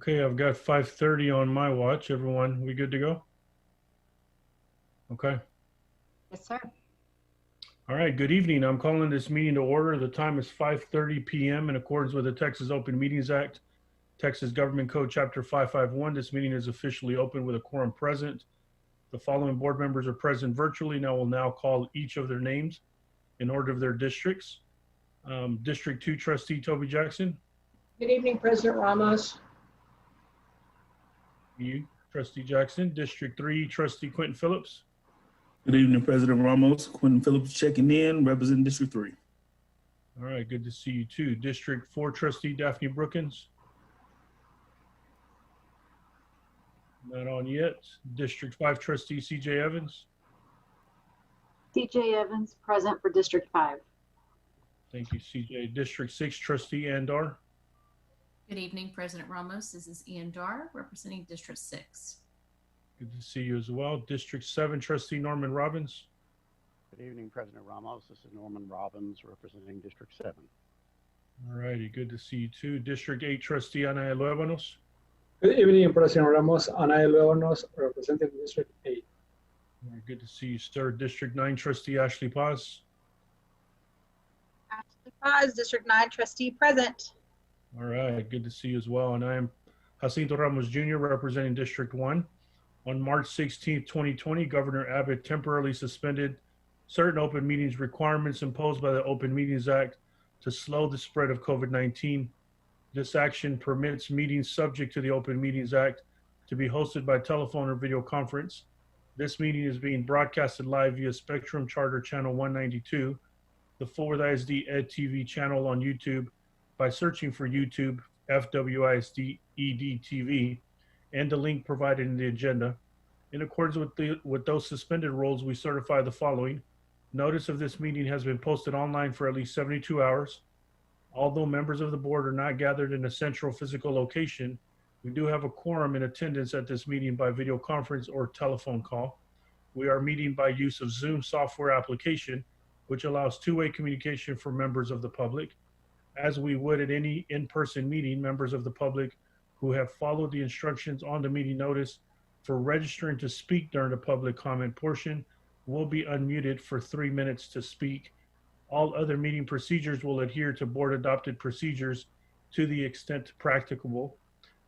Okay, I've got 5:30 on my watch. Everyone, we good to go? Okay. Yes, sir. All right, good evening. I'm calling this meeting to order. The time is 5:30 p.m. in accordance with the Texas Open Meetings Act, Texas Government Code Chapter 551. This meeting is officially open with a quorum present. The following board members are present virtually, and I will now call each of their names in order of their districts. District 2 Trustee Toby Jackson. Good evening, President Ramos. You, Trustee Jackson. District 3 Trustee Quentin Phillips. Good evening, President Ramos. Quentin Phillips checking in, representing District 3. All right, good to see you too. District 4 Trustee Daphne Brookins. Not on yet. District 5 Trustee CJ Evans. CJ Evans, present for District 5. Thank you, CJ. District 6 Trustee Andar. Good evening, President Ramos. This is Ian Dar, representing District 6. Good to see you as well. District 7 Trustee Norman Robbins. Good evening, President Ramos. This is Norman Robbins, representing District 7. All righty, good to see you too. District 8 Trustee Ana Luevanos. Good evening, President Ramos. Ana Luevanos, representing District 8. All right, good to see you, sir. District 9 Trustee Ashley Paz. Ashley Paz, District 9 Trustee, present. All right, good to see you as well. And I am Jacinto Ramos Jr., representing District 1. On March 16, 2020, Governor Abbott temporarily suspended certain open meetings requirements imposed by the Open Meetings Act to slow the spread of COVID-19. This action permits meetings subject to the Open Meetings Act to be hosted by telephone or video conference. This meeting is being broadcasted live via Spectrum Charter Channel 192, the Forward ISD Ed TV channel on YouTube by searching for YouTube FWISD ED TV and the link provided in the agenda. In accordance with those suspended rules, we certify the following. Notice of this meeting has been posted online for at least 72 hours. Although members of the board are not gathered in a central physical location, we do have a quorum in attendance at this meeting by video conference or telephone call. We are meeting by use of Zoom software application, which allows two-way communication for members of the public. As we would at any in-person meeting, members of the public who have followed the instructions on the meeting notice for registering to speak during the public comment portion will be unmuted for 3 minutes to speak. All other meeting procedures will adhere to board adopted procedures to the extent practicable.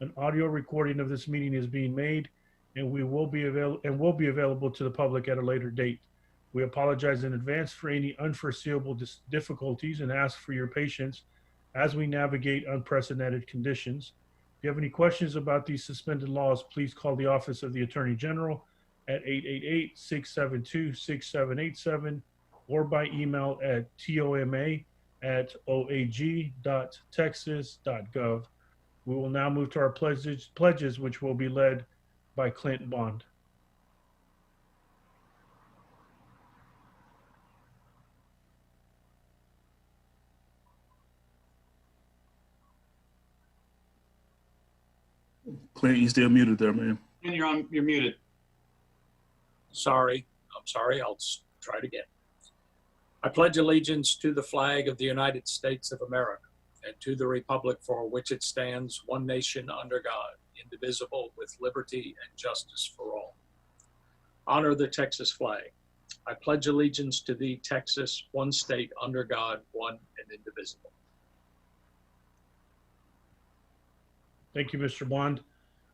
An audio recording of this meeting is being made and will be available to the public at a later date. We apologize in advance for any unforeseeable difficulties and ask for your patience as we navigate unprecedented conditions. If you have any questions about these suspended laws, please call the Office of the Attorney General at 888-672-6787 or by email at toma@oag.texas.gov. We will now move to our pledges, which will be led by Clint Bond. Clint, you still muted there, man. And you're muted. Sorry, I'm sorry. I'll try it again. I pledge allegiance to the flag of the United States of America and to the republic for which it stands, one nation under God, indivisible, with liberty and justice for all. Honor the Texas flag. I pledge allegiance to thee, Texas, one state under God, one and indivisible. Thank you, Mr. Bond.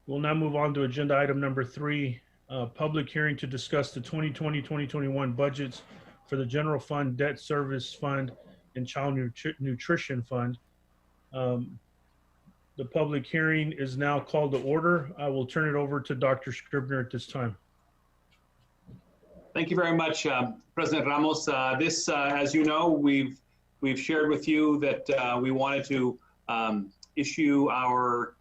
We'll now move on to agenda item number 3, public hearing to discuss the 2020-2021 budgets for the General Fund, Debt Service Fund, and Child Nutrition Fund. The public hearing is now called to order. I will turn it over to Dr. Scribner at this time. Thank you very much, President Ramos. This, as you know, we've shared with you that we wanted to issue our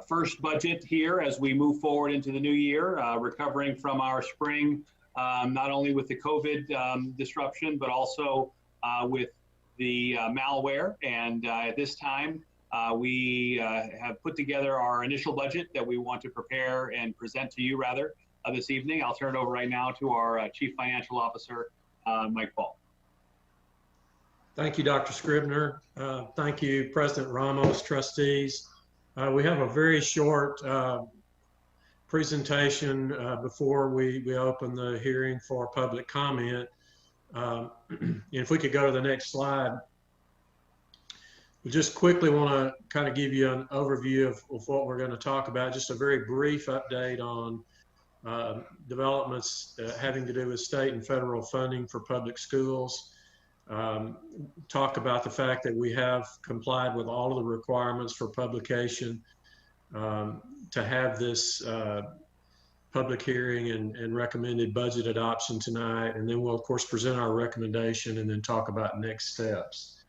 first budget here as we move forward into the new year, recovering from our spring, not only with the COVID disruption, but also with the malware. And at this time, we have put together our initial budget that we want to prepare and present to you rather this evening. I'll turn it over right now to our Chief Financial Officer, Mike Ball. Thank you, Dr. Scribner. Thank you, President Ramos, trustees. We have a very short presentation before we open the hearing for public comment. If we could go to the next slide. We just quickly want to kind of give you an overview of what we're going to talk about, just a very brief update on developments having to do with state and federal funding for public schools. Talk about the fact that we have complied with all of the requirements for publication to have this public hearing and recommended budget adoption tonight. And then we'll of course present our recommendation and then talk about next steps.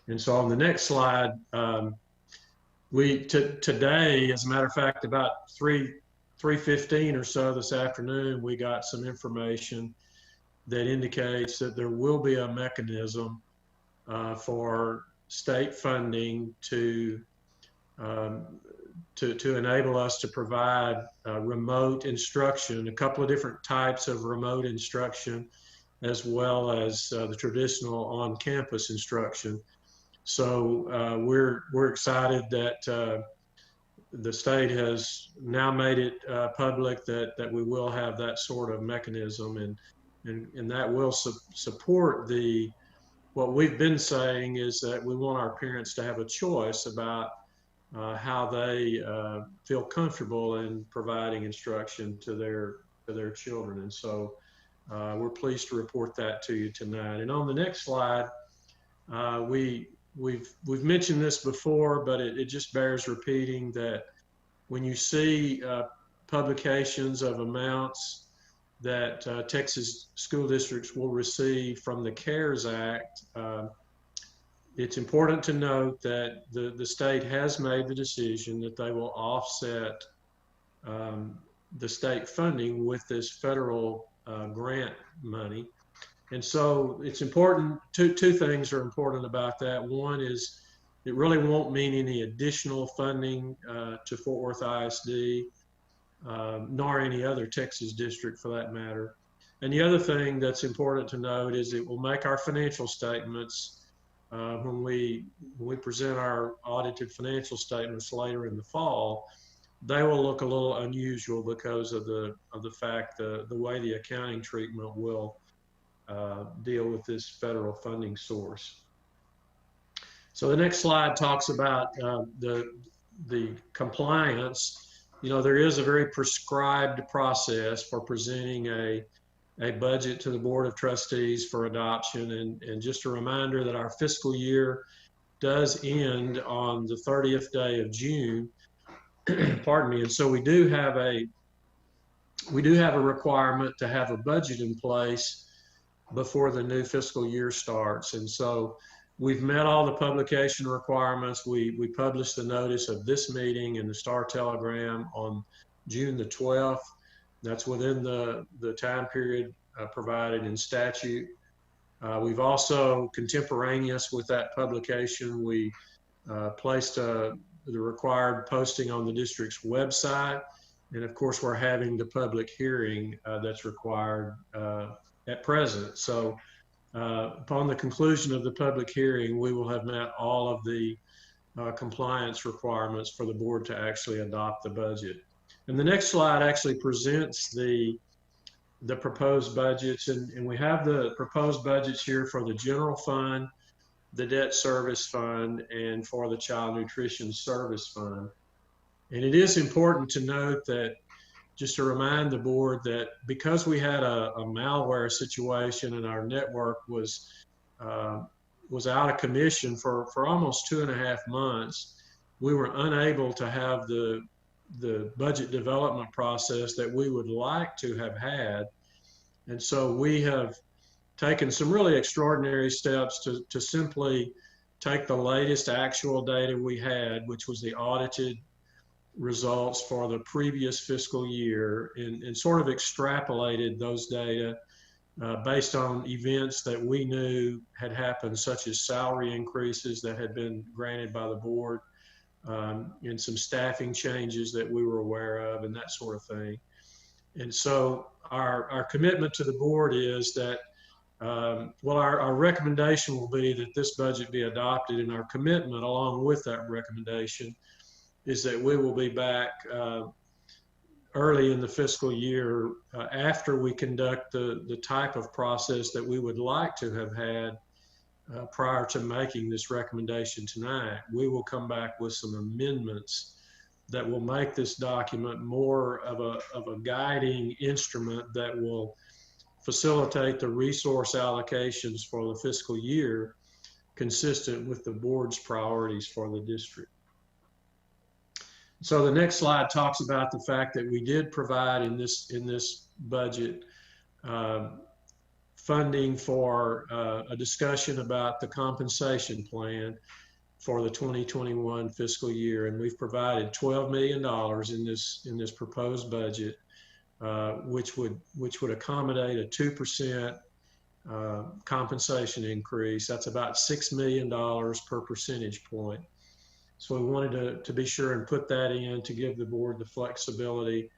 And so on the next slide, today, as a matter of fact, about 3:15 or so this afternoon, we got some information that indicates that there will be a mechanism for state funding to enable us to provide remote instruction, a couple of different types of remote instruction, as well as the traditional on-campus instruction. So we're excited that the state has now made it public that we will have that sort of mechanism, and that will support what we've been saying is that we want our parents to have a choice about how they feel comfortable in providing instruction to their children. And so we're pleased to report that to you tonight. And on the next slide, We've mentioned this before, but it just bears repeating that when you see publications of amounts that Texas school districts will receive from the CARES Act, it's important to note that the state has made the decision that they will offset the state funding with this federal grant money. And so it's important, two things are important about that. One is it really won't mean any additional funding to Fort Worth ISD, nor any other Texas district for that matter. And the other thing that's important to note is it will make our financial statements, when we present our audited financial statements later in the fall, they will look a little unusual because of the fact the way the accounting treatment will deal with this federal funding source. So the next slide talks about the compliance. You know, there is a very prescribed process for presenting a budget to the Board of Trustees for adoption. And just a reminder that our fiscal year does end on the 30th day of June. Pardon me. And so we do have a requirement to have a budget in place before the new fiscal year starts. And so we've met all the publication requirements. We published the notice of this meeting in the Star Telegram on June the 12th. That's within the time period provided in statute. We've also, contemporaneous with that publication, we placed the required posting on the district's website. And of course, we're having the public hearing that's required at present. So upon the conclusion of the public hearing, we will have met all of the compliance requirements for the board to actually adopt the budget. And the next slide actually presents the proposed budgets, and we have the proposed budgets here for the general fund, the debt service fund, and for the child nutrition service fund. And it is important to note that, just to remind the board, that because we had a malware situation and our network was out of commission for almost 2.5 months, we were unable to have the budget development process that we would like to have had. And so we have taken some really extraordinary steps to simply take the latest actual data we had, which was the audited results for the previous fiscal year, and sort of extrapolated those data based on events that we knew had happened, such as salary increases that had been granted by the board, and some staffing changes that we were aware of, and that sort of thing. And so our commitment to the board is that, well, our recommendation will be that this budget be adopted, and our commitment along with that recommendation is that we will be back early in the fiscal year after we conduct the type of process that we would like to have had prior to making this recommendation tonight. We will come back with some amendments that will make this document more of a guiding instrument that will facilitate the resource allocations for the fiscal year consistent with the board's priorities for the district. So the next slide talks about the fact that we did provide in this budget funding for a discussion about the compensation plan for the 2021 fiscal year, and we've provided $12 million in this proposed budget, which would accommodate a 2% compensation increase. That's about $6 million per percentage point. So we wanted to be sure and put that in to give the board the flexibility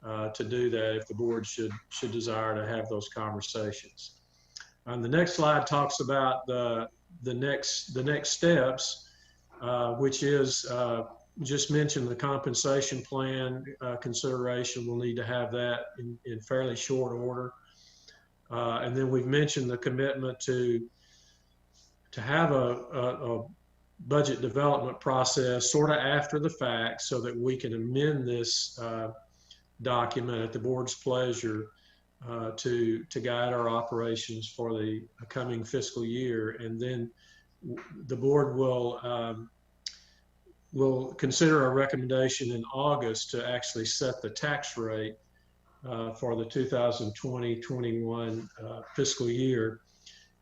to do that if the board should desire to have those conversations. The next slide talks about the next steps, which is just mentioned the compensation plan consideration. We'll need to have that in fairly short order. And then we've mentioned the commitment to have a budget development process sort of after the fact so that we can amend this document at the board's pleasure to guide our operations for the coming fiscal year. And then the board will consider a recommendation in August to actually set the tax rate for the 2020-21 fiscal year.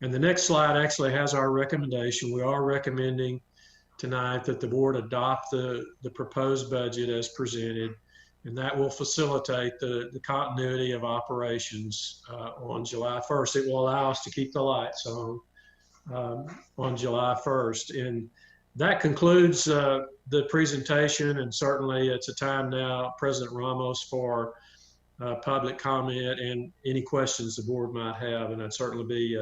And the next slide actually has our recommendation. We are recommending tonight that the board adopt the proposed budget as presented, and that will facilitate the continuity of operations on July 1st. It will allow us to keep the lights on July 1st. And that concludes the presentation, and certainly it's a time now, President Ramos, for public comment and any questions the board might have, and I'd certainly be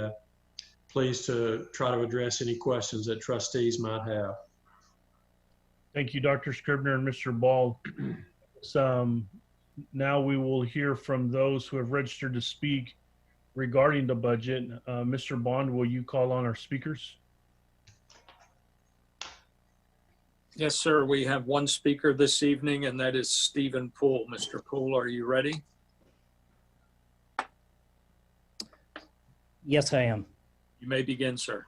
pleased to try to address any questions that trustees might have. Thank you, Dr. Scribner and Mr. Ball. Now we will hear from those who have registered to speak regarding the budget. Mr. Bond, will you call on our speakers? Yes, sir. We have one speaker this evening, and that is Stephen Poole. Mr. Poole, are you ready? Yes, I am. You may begin, sir.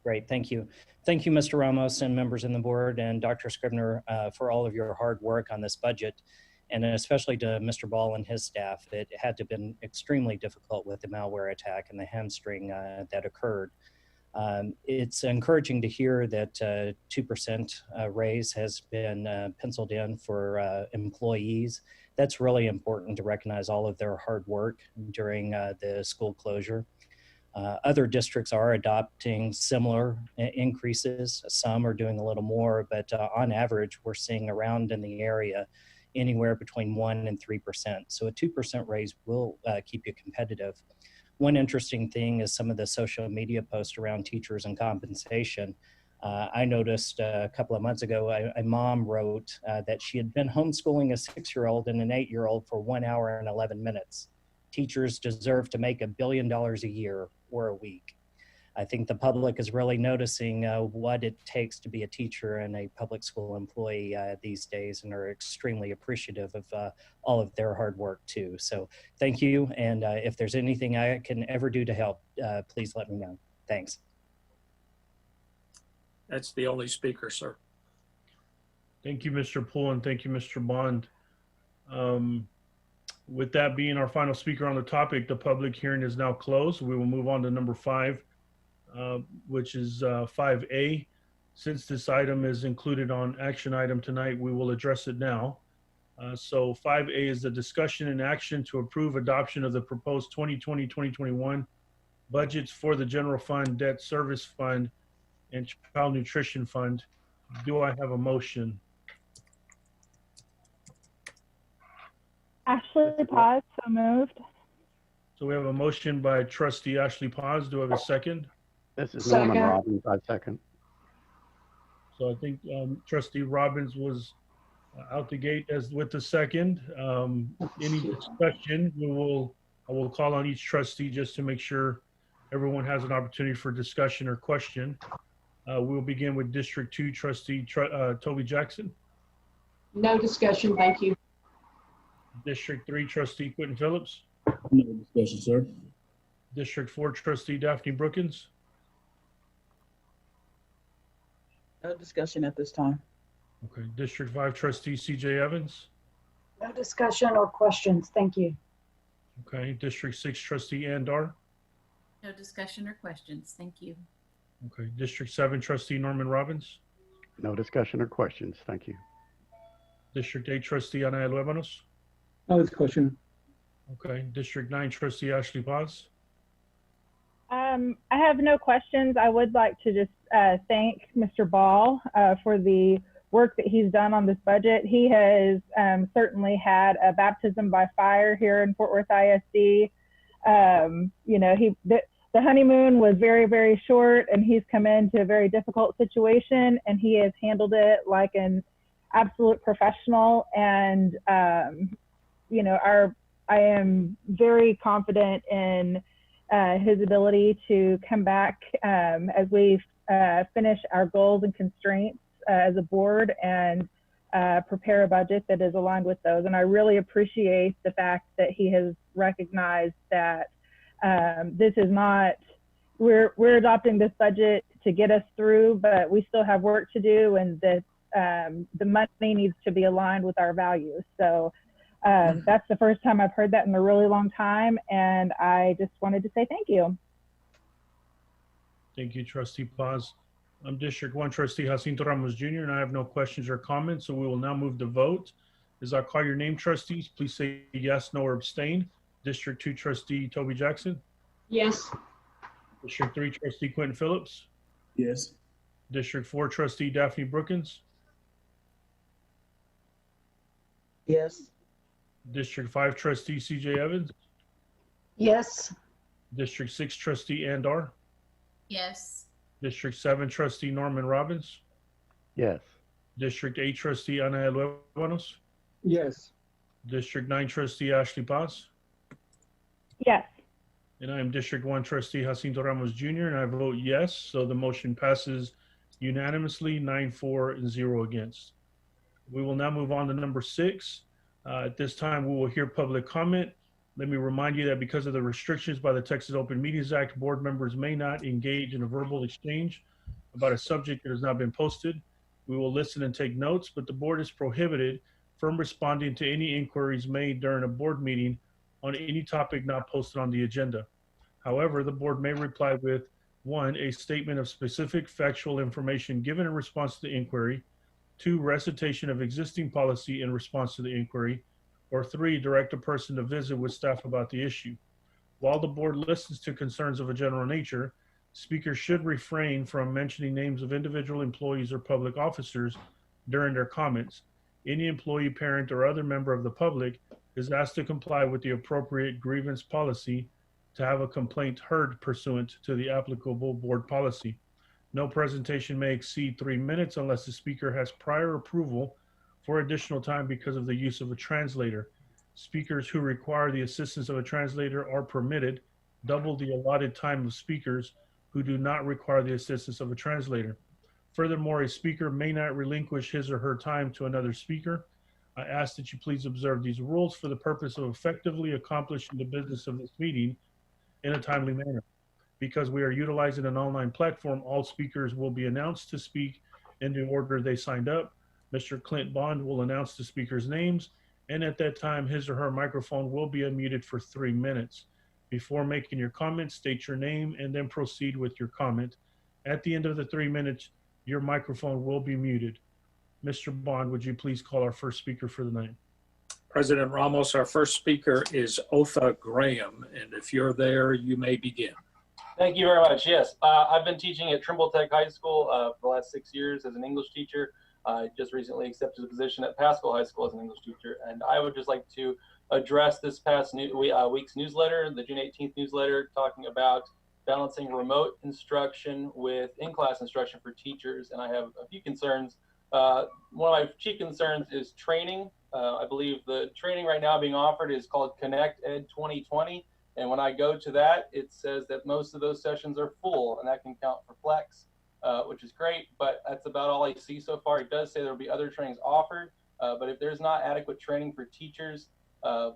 Great, thank you. Thank you, Mr. Ramos and members in the board and Dr. Scribner for all of your hard work on this budget, and especially to Mr. Ball and his staff. It had to have been extremely difficult with the malware attack and the hamstring that occurred. It's encouraging to hear that 2% raise has been penciled in for employees. That's really important to recognize all of their hard work during the school closure. Other districts are adopting similar increases. Some are doing a little more, but on average, we're seeing around in the area anywhere between 1% and 3%. So a 2% raise will keep you competitive. One interesting thing is some of the social media posts around teachers and compensation. I noticed a couple of months ago, a mom wrote that she had been homeschooling a 6-year-old and an 8-year-old for 1 hour and 11 minutes. Teachers deserve to make $1 billion a year or a week. I think the public is really noticing what it takes to be a teacher and a public school employee these days, and are extremely appreciative of all of their hard work too. So thank you, and if there's anything I can ever do to help, please let me know. Thanks. That's the only speaker, sir. Thank you, Mr. Poole, and thank you, Mr. Bond. With that being our final speaker on the topic, the public hearing is now closed. We will move on to number 5, which is 5A. Since this item is included on action item tonight, we will address it now. So 5A is the discussion and action to approve adoption of the proposed 2020-2021 budgets for the General Fund, Debt Service Fund, and Child Nutrition Fund. Do I have a motion? Ashley Paz, so moved. So we have a motion by Trustee Ashley Paz. Do I have a second? This is Norman Robbins. I second. So I think Trustee Robbins was Out the gate as with the second. Any discussion, I will call on each trustee just to make sure everyone has an opportunity for discussion or question. We'll begin with District 2 Trustee Toby Jackson. No discussion, thank you. District 3 Trustee Quentin Phillips. No discussion, sir. District 4 Trustee Daphne Brookins. No discussion at this time. Okay. District 5 Trustee CJ Evans. No discussion or questions. Thank you. Okay. District 6 Trustee Ann Dar. No discussion or questions. Thank you. Okay. District 7 Trustee Norman Robbins. No discussion or questions. Thank you. District 8 Trustee Ana Luevanos. No discussion. Okay. District 9 Trustee Ashley Paz. I have no questions. I would like to just thank Mr. Ball for the work that he's done on this budget. He has certainly had a baptism by fire here in Fort Worth ISD. You know, the honeymoon was very, very short, and he's come into a very difficult situation, and he has handled it like an absolute professional. And you know, I am very confident in his ability to come back as we finish our goals and constraints as a board and prepare a budget that is aligned with those. And I really appreciate the fact that he has recognized that this is not, we're adopting this budget to get us through, but we still have work to do, and that the money needs to be aligned with our values. So that's the first time I've heard that in a really long time, and I just wanted to say thank you. Thank you, Trustee Paz. I'm District 1 Trustee Jacinto Ramos Jr., and I have no questions or comments, so we will now move to vote. As I call your name, trustees, please say yes, no, or abstain. District 2 Trustee Toby Jackson. Yes. District 3 Trustee Quentin Phillips. Yes. District 4 Trustee Daphne Brookins. Yes. District 5 Trustee CJ Evans. Yes. District 6 Trustee Ann Dar. Yes. District 7 Trustee Norman Robbins. Yes. District 8 Trustee Ana Luevanos. Yes. District 9 Trustee Ashley Paz. Yes. And I am District 1 Trustee Jacinto Ramos Jr., and I vote yes. So the motion passes unanimously, 9-4 and 0 against. We will now move on to number 6. At this time, we will hear public comment. Let me remind you that because of the restrictions by the Texas Open Meetings Act, board members may not engage in a verbal exchange about a subject that has not been posted. We will listen and take notes, but the board is prohibited from responding to any inquiries made during a board meeting on any topic not posted on the agenda. However, the board may reply with 1, a statement of specific factual information given in response to the inquiry, 2, recitation of existing policy in response to the inquiry, or 3, direct a person to visit with staff about the issue. While the board listens to concerns of a general nature, speakers should refrain from mentioning names of individual employees or public officers during their comments. Any employee, parent, or other member of the public is asked to comply with the appropriate grievance policy to have a complaint heard pursuant to the applicable board policy. No presentation may exceed 3 minutes unless the speaker has prior approval for additional time because of the use of a translator. Speakers who require the assistance of a translator are permitted double the allotted time of speakers who do not require the assistance of a translator. Furthermore, a speaker may not relinquish his or her time to another speaker. I ask that you please observe these rules for the purpose of effectively accomplishing the business of this meeting in a timely manner. Because we are utilizing an online platform, all speakers will be announced to speak in the order they signed up. Mr. Clint Bond will announce the speakers' names, and at that time, his or her microphone will be unmuted for 3 minutes. Before making your comment, state your name and then proceed with your comment. At the end of the 3 minutes, your microphone will be muted. Mr. Bond, would you please call our first speaker for the night? President Ramos, our first speaker is Otha Graham, and if you're there, you may begin. Thank you very much. Yes, I've been teaching at Trimble Tech High School for the last 6 years as an English teacher. I just recently accepted a position at Pascal High School as an English teacher, and I would just like to address this past week's newsletter, the June 18th newsletter, talking about balancing remote instruction with in-class instruction for teachers. And I have a few concerns One of my chief concerns is training. I believe the training right now being offered is called Connect Ed 2020. And when I go to that, it says that most of those sessions are full, and that can count for flex, which is great, but that's about all I see so far. It does say there will be other trainings offered, but if there's not adequate training for teachers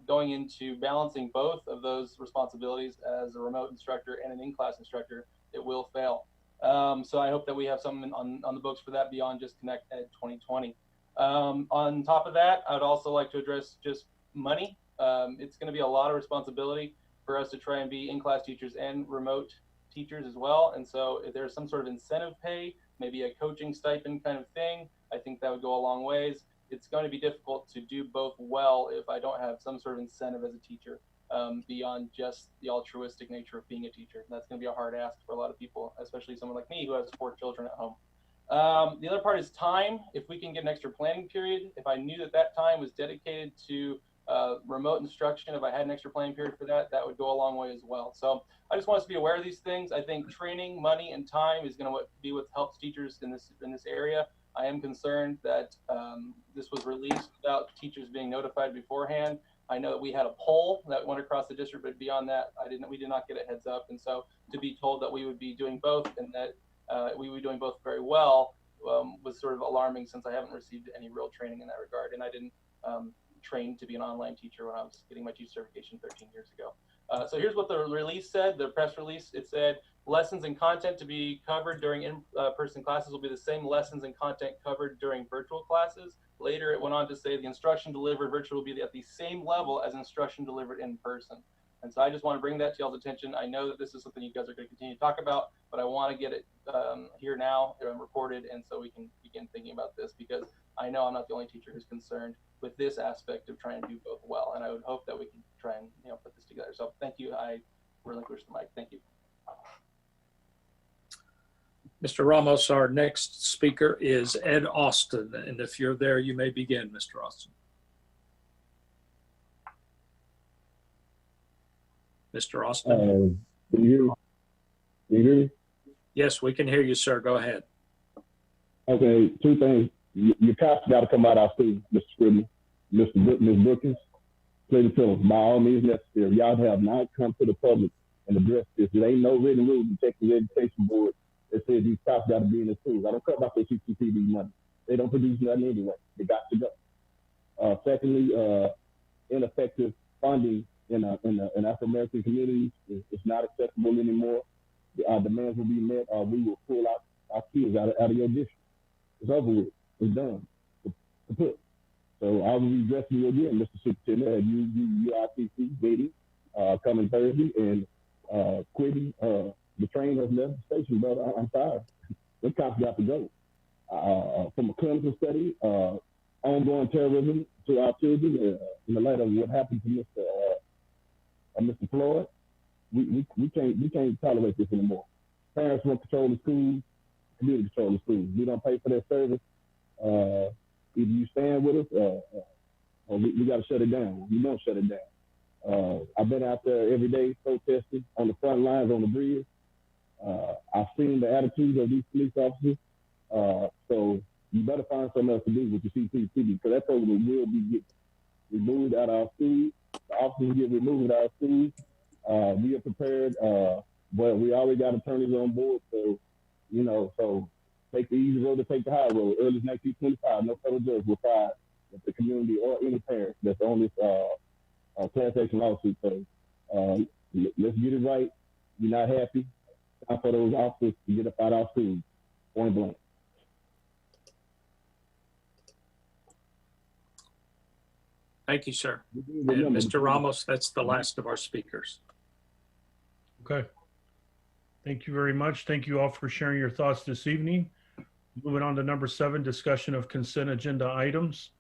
going into balancing both of those responsibilities as a remote instructor and an in-class instructor, it will fail. So I hope that we have something on the books for that beyond just Connect Ed 2020. On top of that, I'd also like to address just money. It's going to be a lot of responsibility for us to try and be in-class teachers and remote teachers as well. And so if there's some sort of incentive pay, maybe a coaching stipend kind of thing, I think that would go a long ways. It's going to be difficult to do both well if I don't have some sort of incentive as a teacher beyond just the altruistic nature of being a teacher. That's going to be a hard ask for a lot of people, especially someone like me who has 4 children at home. The other part is time. If we can get an extra planning period, if I knew that that time was dedicated to remote instruction, if I had an extra planning period for that, that would go a long way as well. So I just want us to be aware of these things. I think training, money, and time is going to be what helps teachers in this area. I am concerned that this was released without teachers being notified beforehand. I know that we had a poll that went across the district, but beyond that, we did not get a heads up. And so to be told that we would be doing both and that we would be doing both very well was sort of alarming, since I haven't received any real training in that regard. And I didn't train to be an online teacher when I was getting my teacher certification 13 years ago. So here's what the release said, the press release. It said lessons and content to be covered during in-person classes will be the same lessons and content covered during virtual classes. Later, it went on to say the instruction delivered virtual will be at the same level as instruction delivered in person. And so I just want to bring that to y'all's attention. I know that this is something you guys are going to continue to talk about, but I want to get it here now recorded, and so we can begin thinking about this, because I know I'm not the only teacher who's concerned with this aspect of trying to do both well, and I would hope that we can try and put this together. So thank you. I relinquish the mic. Thank you. Mr. Ramos, our next speaker is Ed Austin, and if you're there, you may begin, Mr. Austin. Mr. Austin. Can you hear me? Yes, we can hear you, sir. Go ahead. Okay, 2 things. Your cops got to come out our school, Mr. Scribner, Ms. Brookins, Clayton Phillips, by all means necessary. Y'all have not come to the public and addressed this. There ain't no written rule in the Texas Education Board that says these cops got to be in the schools. I don't care about their CCTV money. They don't produce nothing anyway. They got to go. Secondly, ineffective funding in African-American communities is not acceptable anymore. Our demands will be met, or we will pull out our kids out of your district. It's over with. It's done. So I will be addressing you again, Mr. Superintendent, UITC, Betty, coming Thursday, and quitting. The train has left the station, brother. I'm tired. The cops got to go. From a clinical study, ongoing terrorism to our children, in the light of what happened to Mr. Floyd, we can't tolerate this anymore. Parents want to control the schools, community control the schools. We don't pay for their service. Either you stand with us, or we got to shut it down. We don't shut it down. I've been out there every day protesting on the front lines on the bridge. I've seen the attitudes of these police officers. So you better find something else to do with your CCTV, because that program will be removed out of our schools. The officers get removed out of schools. We are prepared, but we already got attorneys on board. So, so take the easy road to take the high road. Early as 1925, no federal judge will find that the community or any parent that's on this class action lawsuit. So let's get it right. You're not happy. Time for those officers to get up out of our schools, point blank. Thank you, sir. And Mr. Ramos, that's the last of our speakers. Okay. Thank you very much. Thank you all for sharing your thoughts this evening. Moving on to number 7, discussion of consent agenda items.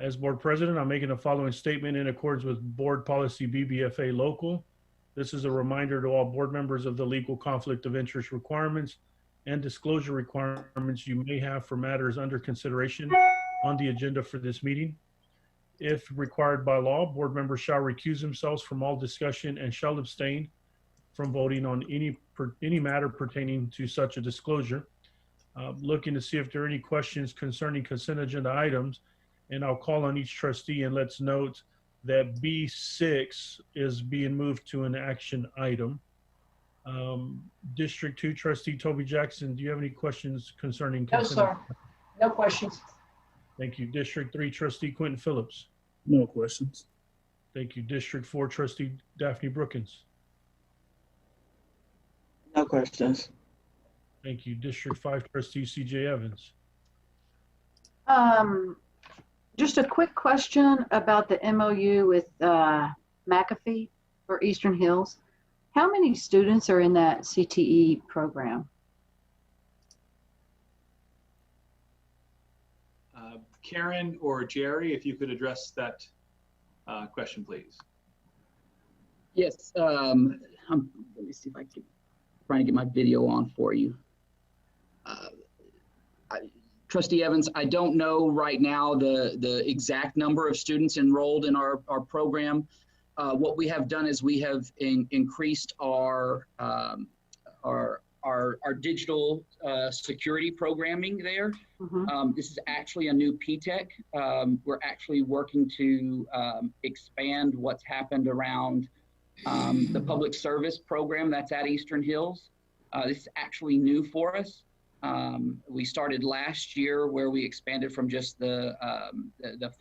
As board president, I'm making the following statement in accordance with board policy BBFA local. This is a reminder to all board members of the legal conflict of interest requirements and disclosure requirements you may have for matters under consideration on the agenda for this meeting. If required by law, board members shall recuse themselves from all discussion and shall abstain from voting on any matter pertaining to such a disclosure. Looking to see if there are any questions concerning consent agenda items. And I'll call on each trustee, and let's note that B6 is being moved to an action item. District 2 trustee Toby Jackson, do you have any questions concerning No, consent? sir. No questions. Thank you. District 3 trustee Quentin Phillips. No questions. Thank you. District 4 trustee Daphne Brookins. No questions. Thank you. District 5 trustee CJ Evans. Just a quick question about the MOU with McAfee for Eastern Hills. How many students are in that CTE program? Karen or Jerry, if you could address that question, please. Yes, let me see if I can, trying to get my video on for you. Trustee Evans, I don't know right now the exact number of students enrolled in our program. What we have done is we have increased our digital security programming there. This is actually a new P-TECH. We're actually working to expand what's happened around the public service program that's at Eastern Hills. This is actually new for us. We started last year where we expanded from just the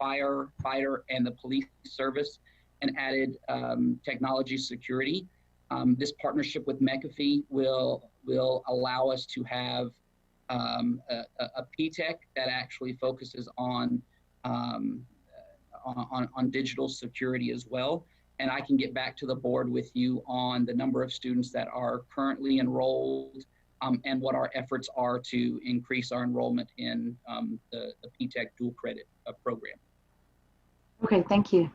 firefighter and the police service and added technology security. This partnership with McAfee will allow us to have a P-TECH that actually focuses on digital security as well. And I can get back to the board with you on the number of students that are currently enrolled and what our efforts are to increase our enrollment in the P-TECH dual credit program. Okay, thank you.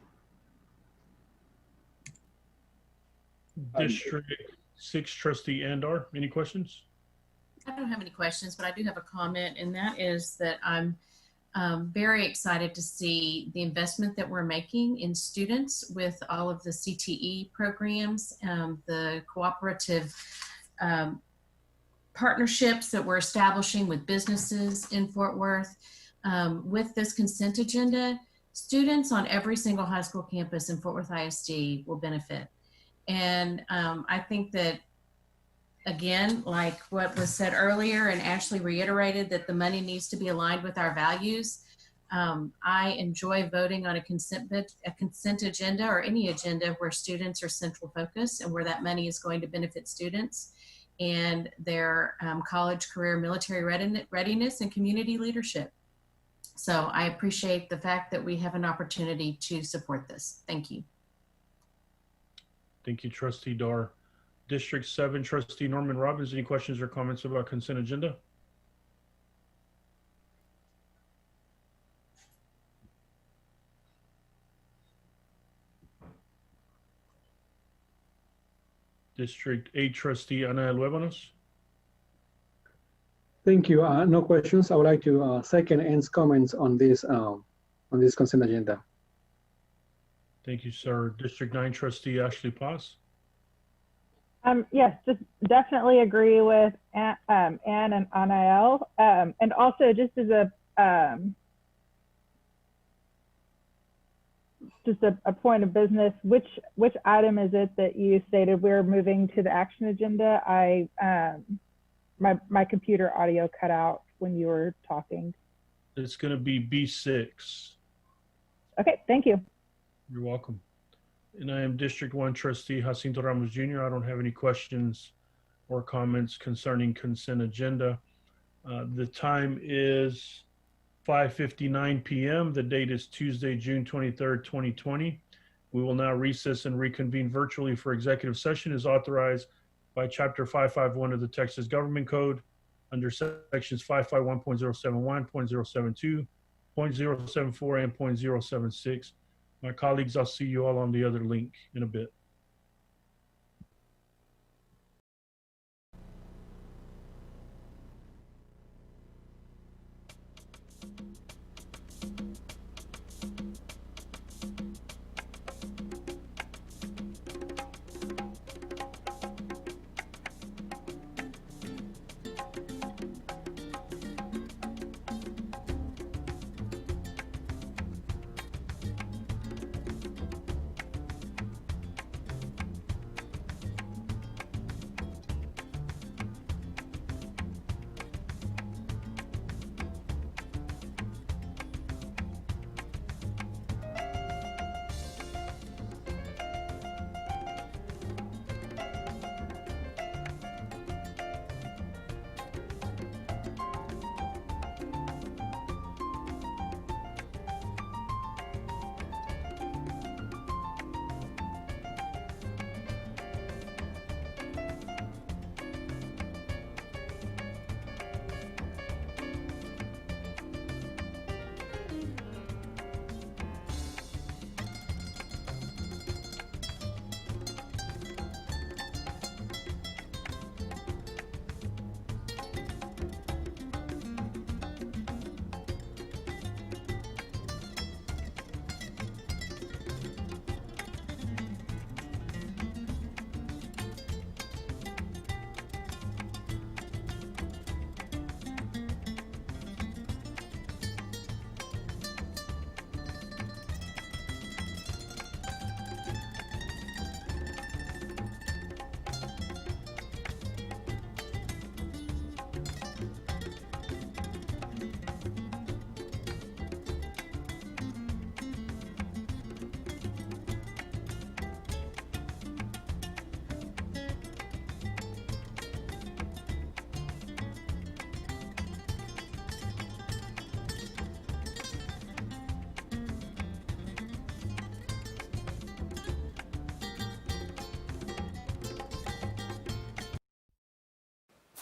District 6 trustee Andar, any questions? I don't have any questions, but I do have a comment, and that is that I'm very excited to see the investment that we're making in students with all of the CTE programs, the cooperative partnerships that we're establishing with businesses in Fort Worth. With this consent agenda, students on every single high school campus in Fort Worth ISD will benefit. And I think that, again, like what was said earlier, and Ashley reiterated, that the money needs to be aligned with our values. I enjoy voting on a consent agenda or any agenda where students are central focus and where that money is going to benefit students and their college, career, military readiness, and community leadership. So I appreciate the fact that we have an opportunity to support this. Thank you. Thank you, trustee Dar. District 7 trustee Norman Robbins, any questions or comments about consent agenda? District 8 trustee Ana Luevanos. Thank you. No questions. I would like to second Ann's comments on this consent agenda. Thank you, sir. District 9 trustee Ashley Paz. Yes, just definitely agree with Ann and Anael. And also just as a point of business, which item is it that you stated we're moving to the action agenda? My computer audio cut out when you were talking. It's going to be B6. Okay, thank you. You're welcome. And I am District 1 trustee Jacinto Ramos Jr. I don't have any questions or comments concerning consent agenda. The time is 5:59 p.m. The date is Tuesday, June 23rd, 2020. We will now recess and reconvene virtually for executive session as authorized by Chapter 551 of the Texas Government Code under sections 551.071, .072, .074, and .076. My colleagues, I'll see you all on the other link in a bit.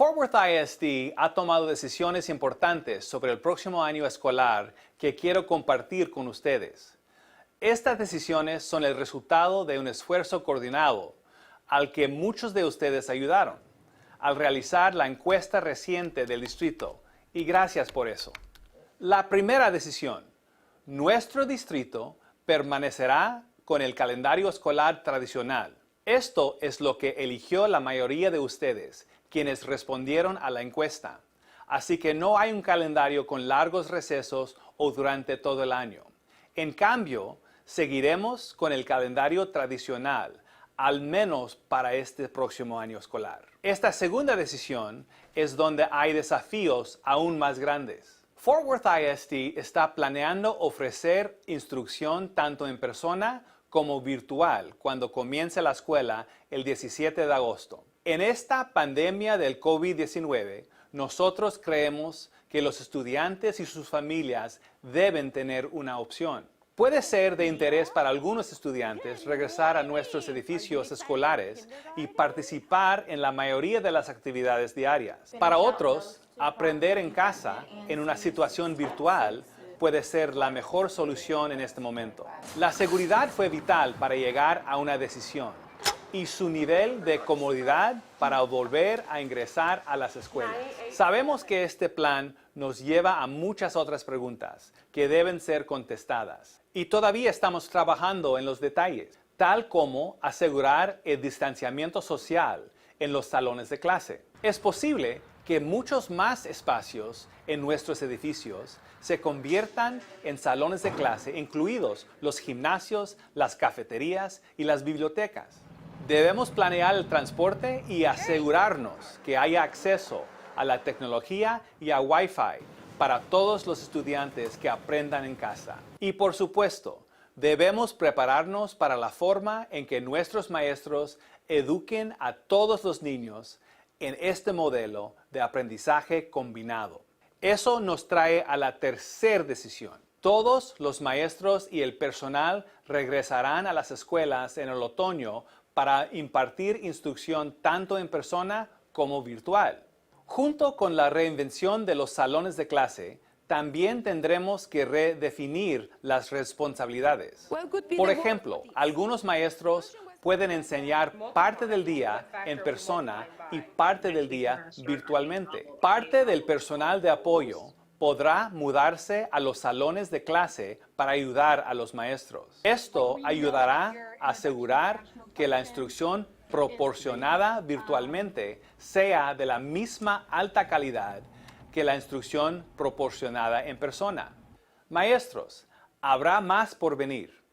Fort Worth ISD ha tomado decisiones importantes sobre el próximo año escolar que quiero compartir con ustedes. Estas decisiones son el resultado de un esfuerzo coordinado al que muchos de ustedes ayudaron al realizar la encuesta reciente del distrito, y gracias por eso. La primera decisión: nuestro distrito permanecerá con el calendario escolar tradicional. Esto es lo que eligió la mayoría de ustedes, quienes respondieron a la encuesta. Así que no hay un calendario con largos recesos o durante todo el año. En cambio, seguiremos con el calendario tradicional, al menos para este próximo año escolar. Esta segunda decisión es donde hay desafíos aún más grandes. Fort Worth ISD está planeando ofrecer instrucción tanto en persona como virtual cuando comience la escuela el 17 de agosto. En esta pandemia del COVID-19, nosotros creemos que los estudiantes y sus familias deben tener una opción. Puede ser de interés para algunos estudiantes regresar a nuestros edificios escolares y participar en la mayoría de las actividades diarias. Para otros, aprender en casa en una situación virtual puede ser la mejor solución en este momento. La seguridad fue vital para llegar a una decisión y su nivel de comodidad para volver a ingresar a las escuelas. Sabemos que este plan nos lleva a muchas otras preguntas que deben ser contestadas. Y todavía estamos trabajando en los detalles, tal como asegurar el distanciamiento social en los salones de clase. Es posible que muchos más espacios en nuestros edificios se conviertan en salones de clase, incluidos los gimnasios, las cafeterías y las bibliotecas. Debemos planear el transporte y asegurarnos que haya acceso a la tecnología y a Wi-Fi para todos los estudiantes que aprendan en casa. Y por supuesto, debemos prepararnos para la forma en que nuestros maestros eduquen a todos los niños en este modelo de aprendizaje combinado. Eso nos trae a la tercera decisión. Todos los maestros y el personal regresarán a las escuelas en el otoño para impartir instrucción tanto en persona como virtual. Junto con la reinvención de los salones de clase, también tendremos que redefinir las responsabilidades. Por ejemplo, algunos maestros pueden enseñar parte del día en persona y parte del día virtualmente. Parte del personal de apoyo podrá mudarse a los salones de clase para ayudar a los maestros. Esto ayudará a asegurar que la instrucción proporcionada virtualmente sea de la misma alta calidad que la instrucción proporcionada en persona. Maestros, habrá más por venir,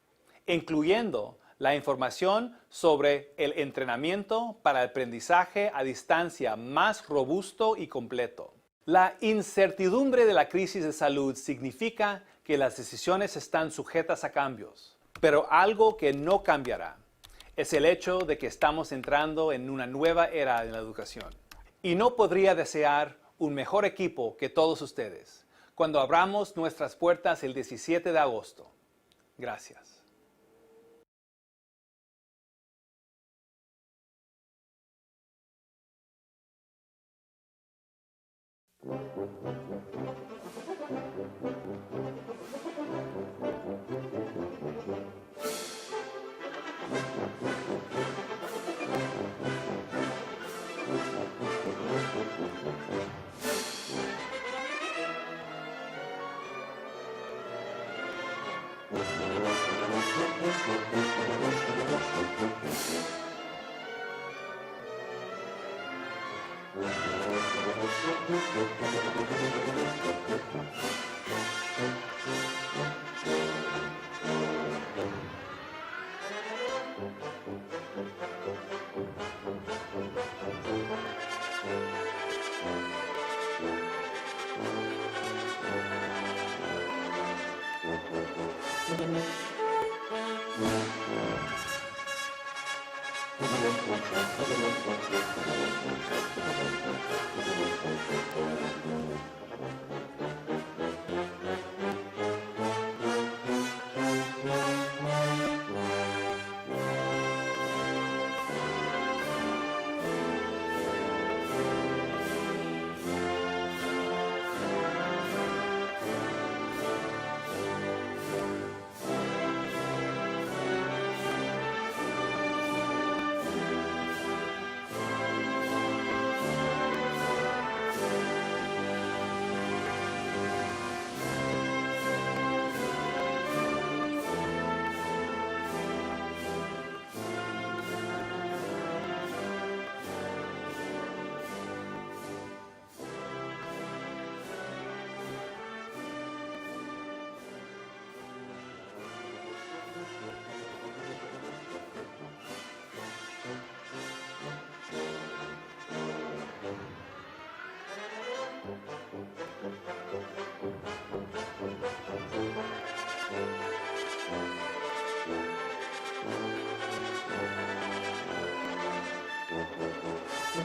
incluyendo la información sobre el entrenamiento para el aprendizaje a distancia más robusto y completo. La incertidumbre de la crisis de salud significa que las decisiones están sujetas a cambios, pero algo que no cambiará es el hecho de que estamos entrando en una nueva era en la educación. Y no podría desear un mejor equipo que todos ustedes cuando abramos nuestras puertas el 17 de agosto. Gracias.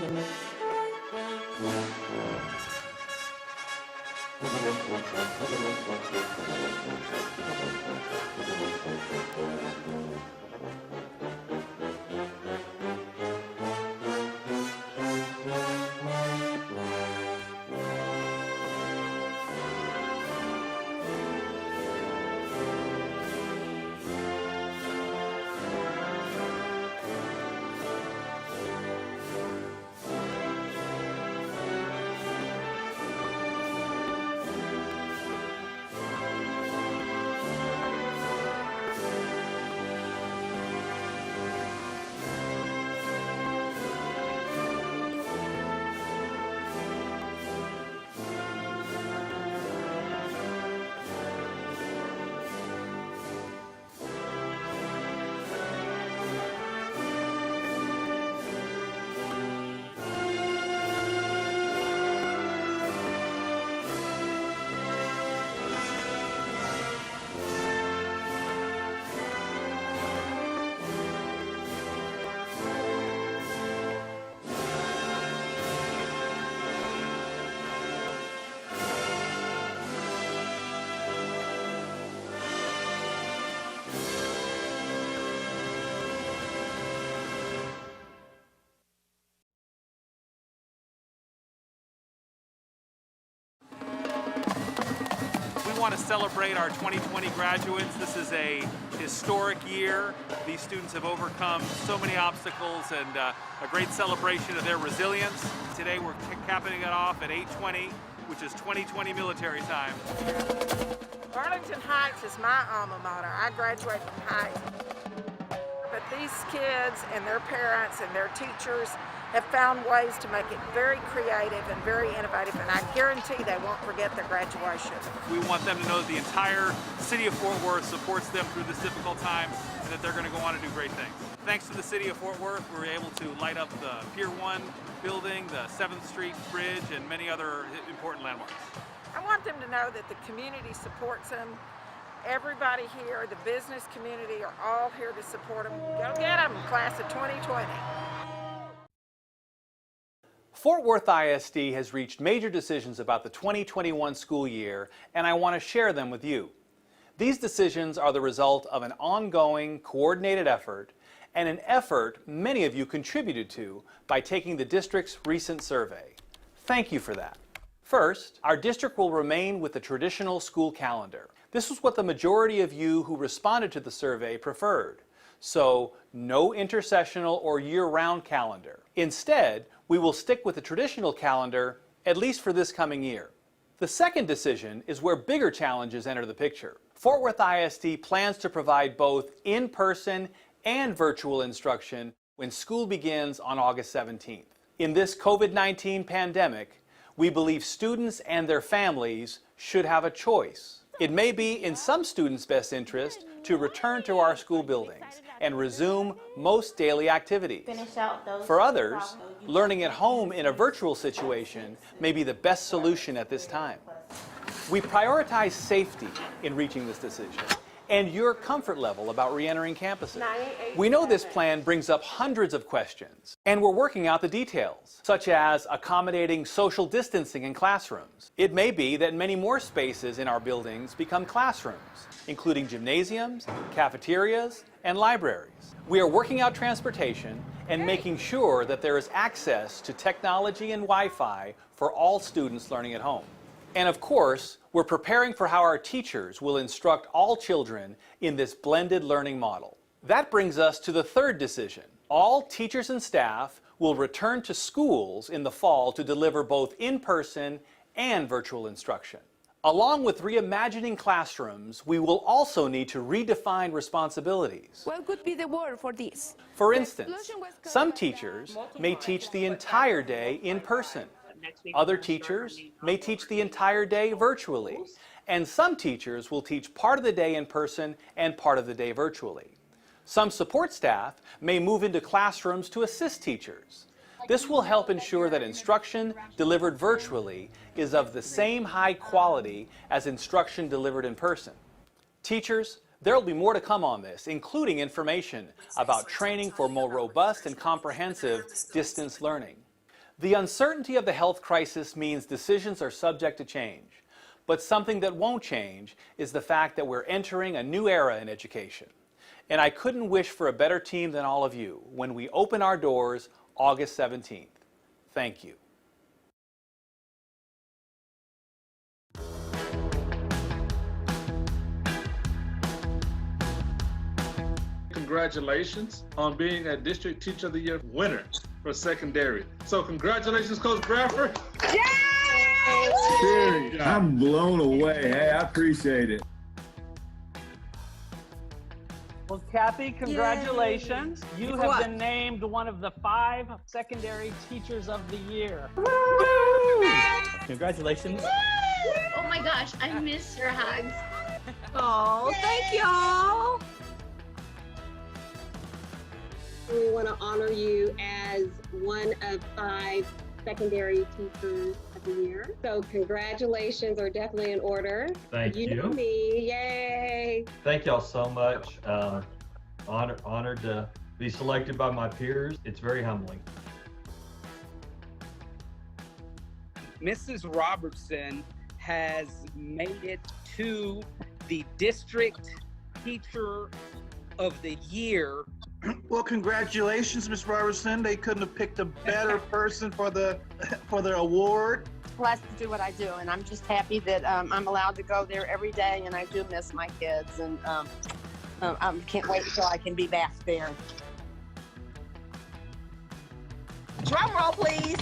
We want to celebrate our 2020 graduates. This is a historic year. These students have overcome so many obstacles, and a great celebration of their resilience. Today we're capping it off at 8:20, which is 2020 military time. Arlington Heights is my alma mater. I graduated from Heights. But these kids and their parents and their teachers have found ways to make it very creative and very innovative, and I guarantee they won't forget their graduation. We want them to know that the entire city of Fort Worth supports them through this difficult time and that they're going to go on to do great things. Thanks to the city of Fort Worth, we were able to light up the Pier 1 building, the 7th Street Bridge, and many other important landmarks. I want them to know that the community supports them. Everybody here, the business community, are all here to support them. Go get them, class of 2020. Fort Worth ISD has reached major decisions about the 2021 school year, and I want to share them with you. These decisions are the result of an ongoing, coordinated effort, and an effort many of you contributed to by taking the district's recent survey. Thank you for that. First, our district will remain with the traditional school calendar. This was what the majority of you who responded to the survey preferred. So, no intersessional or year-round calendar. Instead, we will stick with the traditional calendar, at least for this coming year. The second decision is where bigger challenges enter the picture. Fort Worth ISD plans to provide both in-person and virtual instruction when school begins on August 17th. In this COVID-19 pandemic, we believe students and their families should have a choice. It may be in some students' best interest to return to our school buildings and resume most daily activities. For others, learning at home in a virtual situation may be the best solution at this time. We prioritize safety in reaching this decision and your comfort level about re-entering campuses. We know this plan brings up hundreds of questions, and we're working out the details, such as accommodating social distancing in classrooms. It may be that many more spaces in our buildings become classrooms, including gymnasiums, cafeterias, and libraries. We are working out transportation and making sure that there is access to technology and Wi-Fi for all students learning at home. And of course, we're preparing for how our teachers will instruct all children in this blended learning model. That brings us to the third decision. All teachers and staff will return to schools in the fall to deliver both in-person and virtual instruction. Along with reimagining classrooms, we will also need to redefine responsibilities. What could be the word for this? For instance, some teachers may teach the entire day in person. Other teachers may teach the entire day virtually, and some teachers will teach part of the day in person and part of the day virtually. Some support staff may move into classrooms to assist teachers. This will help ensure that instruction delivered virtually is of the same high quality as instruction delivered in person. Teachers, there will be more to come on this, including information about training for more robust and comprehensive distance learning. The uncertainty of the health crisis means decisions are subject to change. But something that won't change is the fact that we're entering a new era in education. And I couldn't wish for a better team than all of you when we open our doors August 17th. Thank you. Congratulations on being a District Teacher of the Year winner for secondary. So congratulations, Coach Bradford. Seriously, I'm blown away. Hey, I appreciate it. Well, Kathy, congratulations. Yay. You have been named one of the 5 secondary teachers of the year. Woo! Congratulations. Oh my gosh, I miss your hugs. Oh, thank y'all. We want to honor you as one of 5 secondary teachers of the year. So congratulations are definitely in order. Thank you. You know me, yay. Thank y'all so much. Honored to be selected by my peers. It's very humbling. Mrs. Robertson has made it to the District Teacher of the Year. Well, congratulations, Ms. Robertson. They couldn't have picked a better person for the award. Blessed to do what I do, and I'm just happy that I'm allowed to go there every day, and I do miss my kids, and I can't wait until I can be back there. Drum roll, please.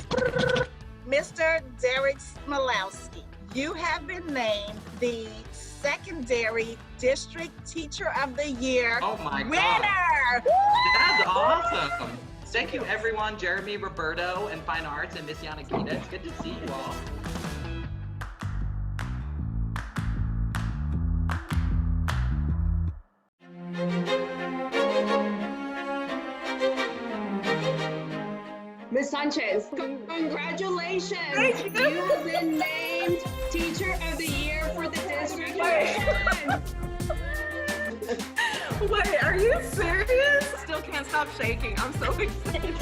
Mr. Derek Smolowski, you have been named the Secondary District Teacher of the Year winner. That's awesome. Thank you, everyone. Jeremy, Roberto, and Fine Arts, and Miss Yanagita. It's good to see you all. Ms. Sanchez, congratulations. Thank you. You have been named Teacher of the Year for the district. Wait, are you serious? Still can't stop shaking. I'm so excited.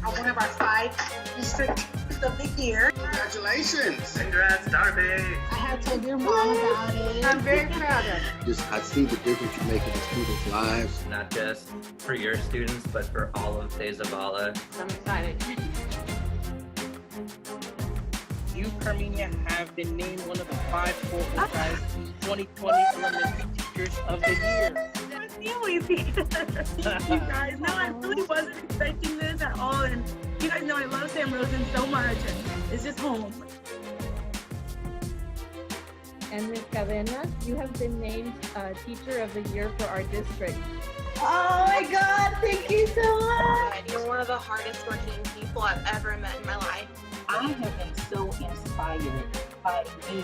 I'm one of our 5 District Teachers of the Year. Congratulations. Congrats, Darby. I have told your mom about it. I'm very proud of you. I see the difference you make in the students' lives. Not just for your students, but for all of De Zavala. I'm excited. You, Carmenia, have been named one of the 5 Fort Worth 2020 Elementary Teachers of the Year. I can't wait to hear that. You guys, no, I really wasn't expecting this at all, and you guys know I love Sam Rosen so much, and it's just home. And Ms. Cadena, you have been named Teacher of the Year for our district. Oh my God, thank you so much. You're one of the hardest working people I've ever met in my life. I have been so inspired by you.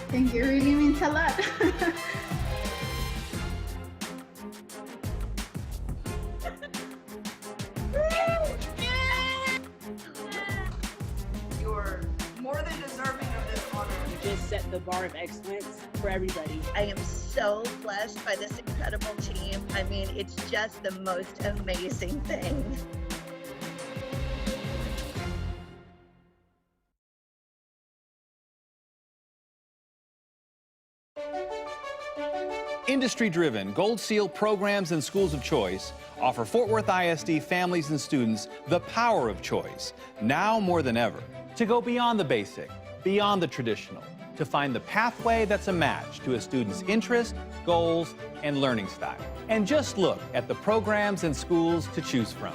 Thank you, really means a lot. You're more than deserving of this honor. You just set the bar of excellence for everybody. I am so blessed by this incredible team. I mean, it's just the most amazing thing. Industry-driven Gold Seal programs and schools of choice offer Fort Worth ISD families and students the power of choice, now more than ever, to go beyond the basic, beyond the traditional, to find the pathway that's a match to a student's interest, goals, and learning style. And just look at the programs and schools to choose from.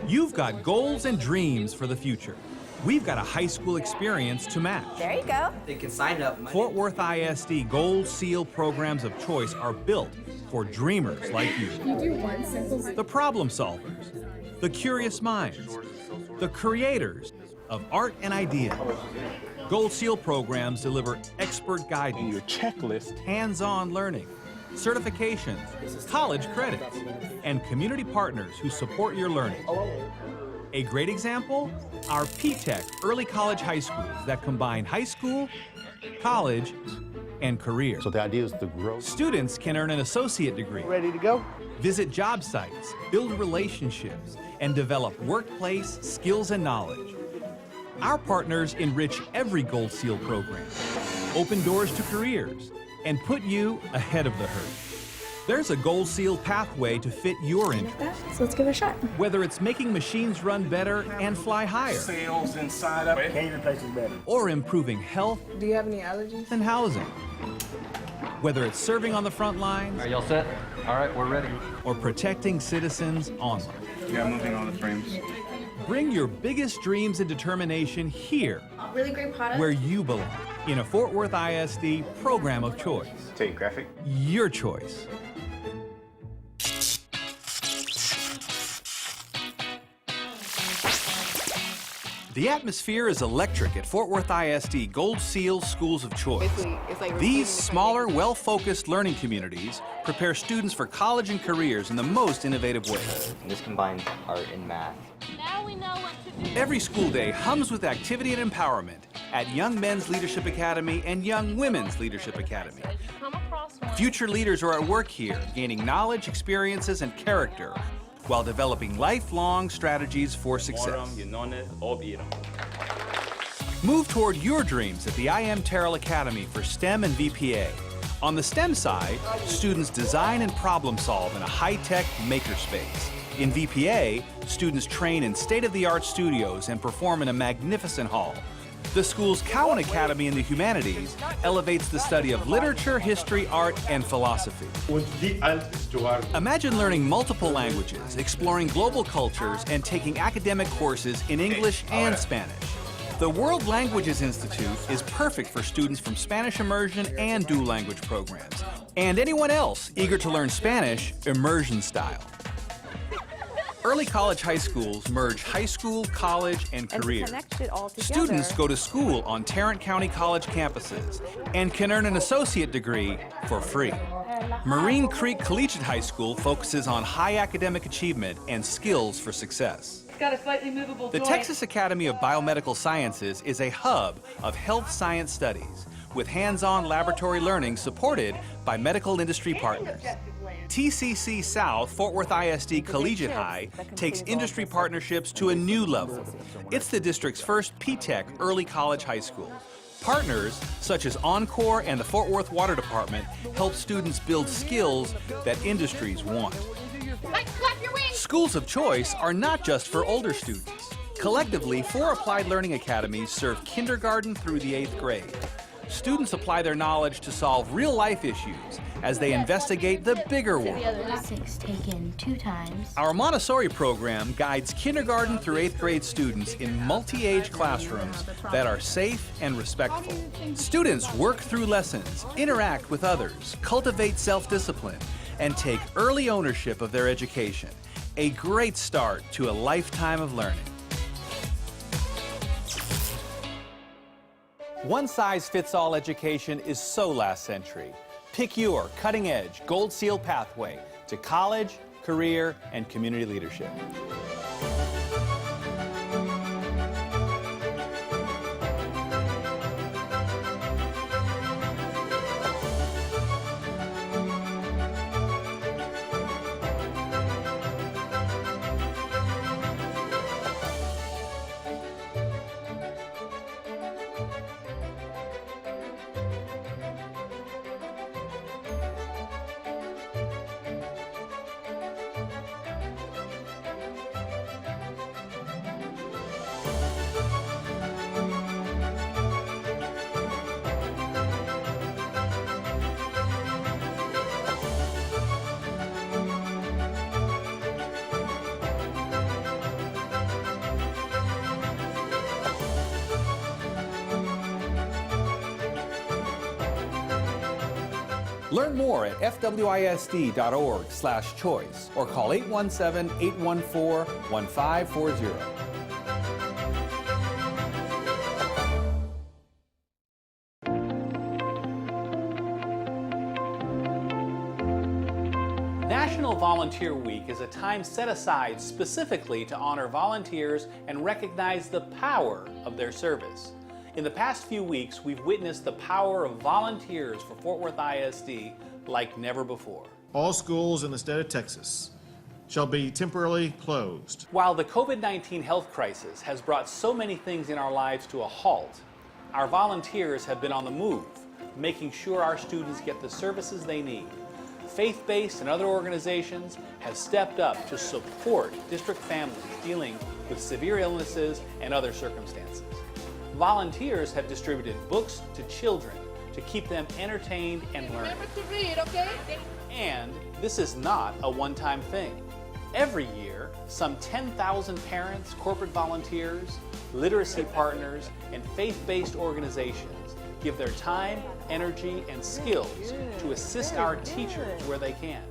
You've got goals and dreams for the future. We've got a high school experience to match. There you go. They can sign up. Fort Worth ISD Gold Seal programs of choice are built for dreamers like you. You do one simple. The problem solvers, the curious minds, the creators of art and ideas. Gold Seal programs deliver expert guidance, your checklist, hands-on learning, certifications, college credits, and community partners who support your learning. A great example? Our P-Tech early college high schools that combine high school, college, and career. So the idea is to grow. Students can earn an associate degree. Ready to go? Visit job sites, build relationships, and develop workplace skills and knowledge. Our partners enrich every Gold Seal program, open doors to careers, and put you ahead of the herd. There's a Gold Seal pathway to fit your interests. So let's give it a shot. Whether it's making machines run better and fly higher, Sales inside of it. Can't place is better. or improving health Do you have any allergies? and housing. Whether it's serving on the front lines Are y'all set? All right, we're ready. or protecting citizens online. Yeah, moving all the frames. Bring your biggest dreams and determination here, Really great product. where you belong, in a Fort Worth ISD program of choice. Take graphic. Your choice. The atmosphere is electric at Fort Worth ISD Gold Seal Schools of Choice. These smaller, well-focused learning communities prepare students for college and careers in the most innovative ways. This combines art and math. Now we know what to do. Every school day hums with activity and empowerment at Young Men's Leadership Academy and Young Women's Leadership Academy. Come across one. Future leaders are at work here, gaining knowledge, experiences, and character, while developing lifelong strategies for success. Move toward your dreams at the IM Terrell Academy for STEM and VPA. On the STEM side, students design and problem solve in a high-tech makerspace. In VPA, students train in state-of-the-art studios and perform in a magnificent hall. The school's Cowan Academy in the Humanities elevates the study of literature, history, art, and philosophy. Imagine learning multiple languages, exploring global cultures, and taking academic courses in English and Spanish. The World Languages Institute is perfect for students from Spanish immersion and dual language programs, and anyone else eager to learn Spanish immersion style. Early college high schools merge high school, college, and career. Students go to school on Tarrant County College campuses and can earn an associate degree for free. Marine Creek Collegiate High School focuses on high academic achievement and skills for success. Got a slightly movable The joint. Texas Academy of Biomedical Sciences is a hub of health science studies with hands-on laboratory learning supported by medical industry partners. TCC South Fort Worth ISD Collegiate High takes industry partnerships to a new level. It's the district's first P-TECH early college high school. Partners such as Encore and the Fort Worth Water Department help students build skills that industries want. Schools of choice are not just for older students. Collectively, 4 applied learning academies serve kindergarten through the 8th grade. Students apply their knowledge to solve real-life issues as they investigate the bigger world. 6 taken 2 times. Our Montessori program guides kindergarten through 8th grade students in multi-age classrooms that are safe and respectful. Students work through lessons, interact with others, cultivate self-discipline, and take early ownership of their education. A great start to a lifetime of learning. One-size-fits-all education is so last century. Pick your cutting-edge Gold Seal pathway to college, career, and community leadership. Learn more at fwisd.org/choice or call 817-814-1540. National Volunteer Week is a time set aside specifically to honor volunteers and recognize the power of their service. In the past few weeks, we've witnessed the power of volunteers for Fort Worth ISD like never before. All schools in the state of Texas shall be temporarily closed. While the COVID-19 health crisis has brought so many things in our lives to a halt, our volunteers have been on the move, making sure our students get the services they need. Faith-based and other organizations have stepped up to support district families dealing with severe illnesses and other circumstances. Volunteers have distributed books to children to keep them entertained and learning. Remember to read, okay? And this is not a one-time thing. Every year, some 10,000 parents, corporate volunteers, literacy partners, and faith-based organizations give their time, energy, and skills to assist our teachers where they can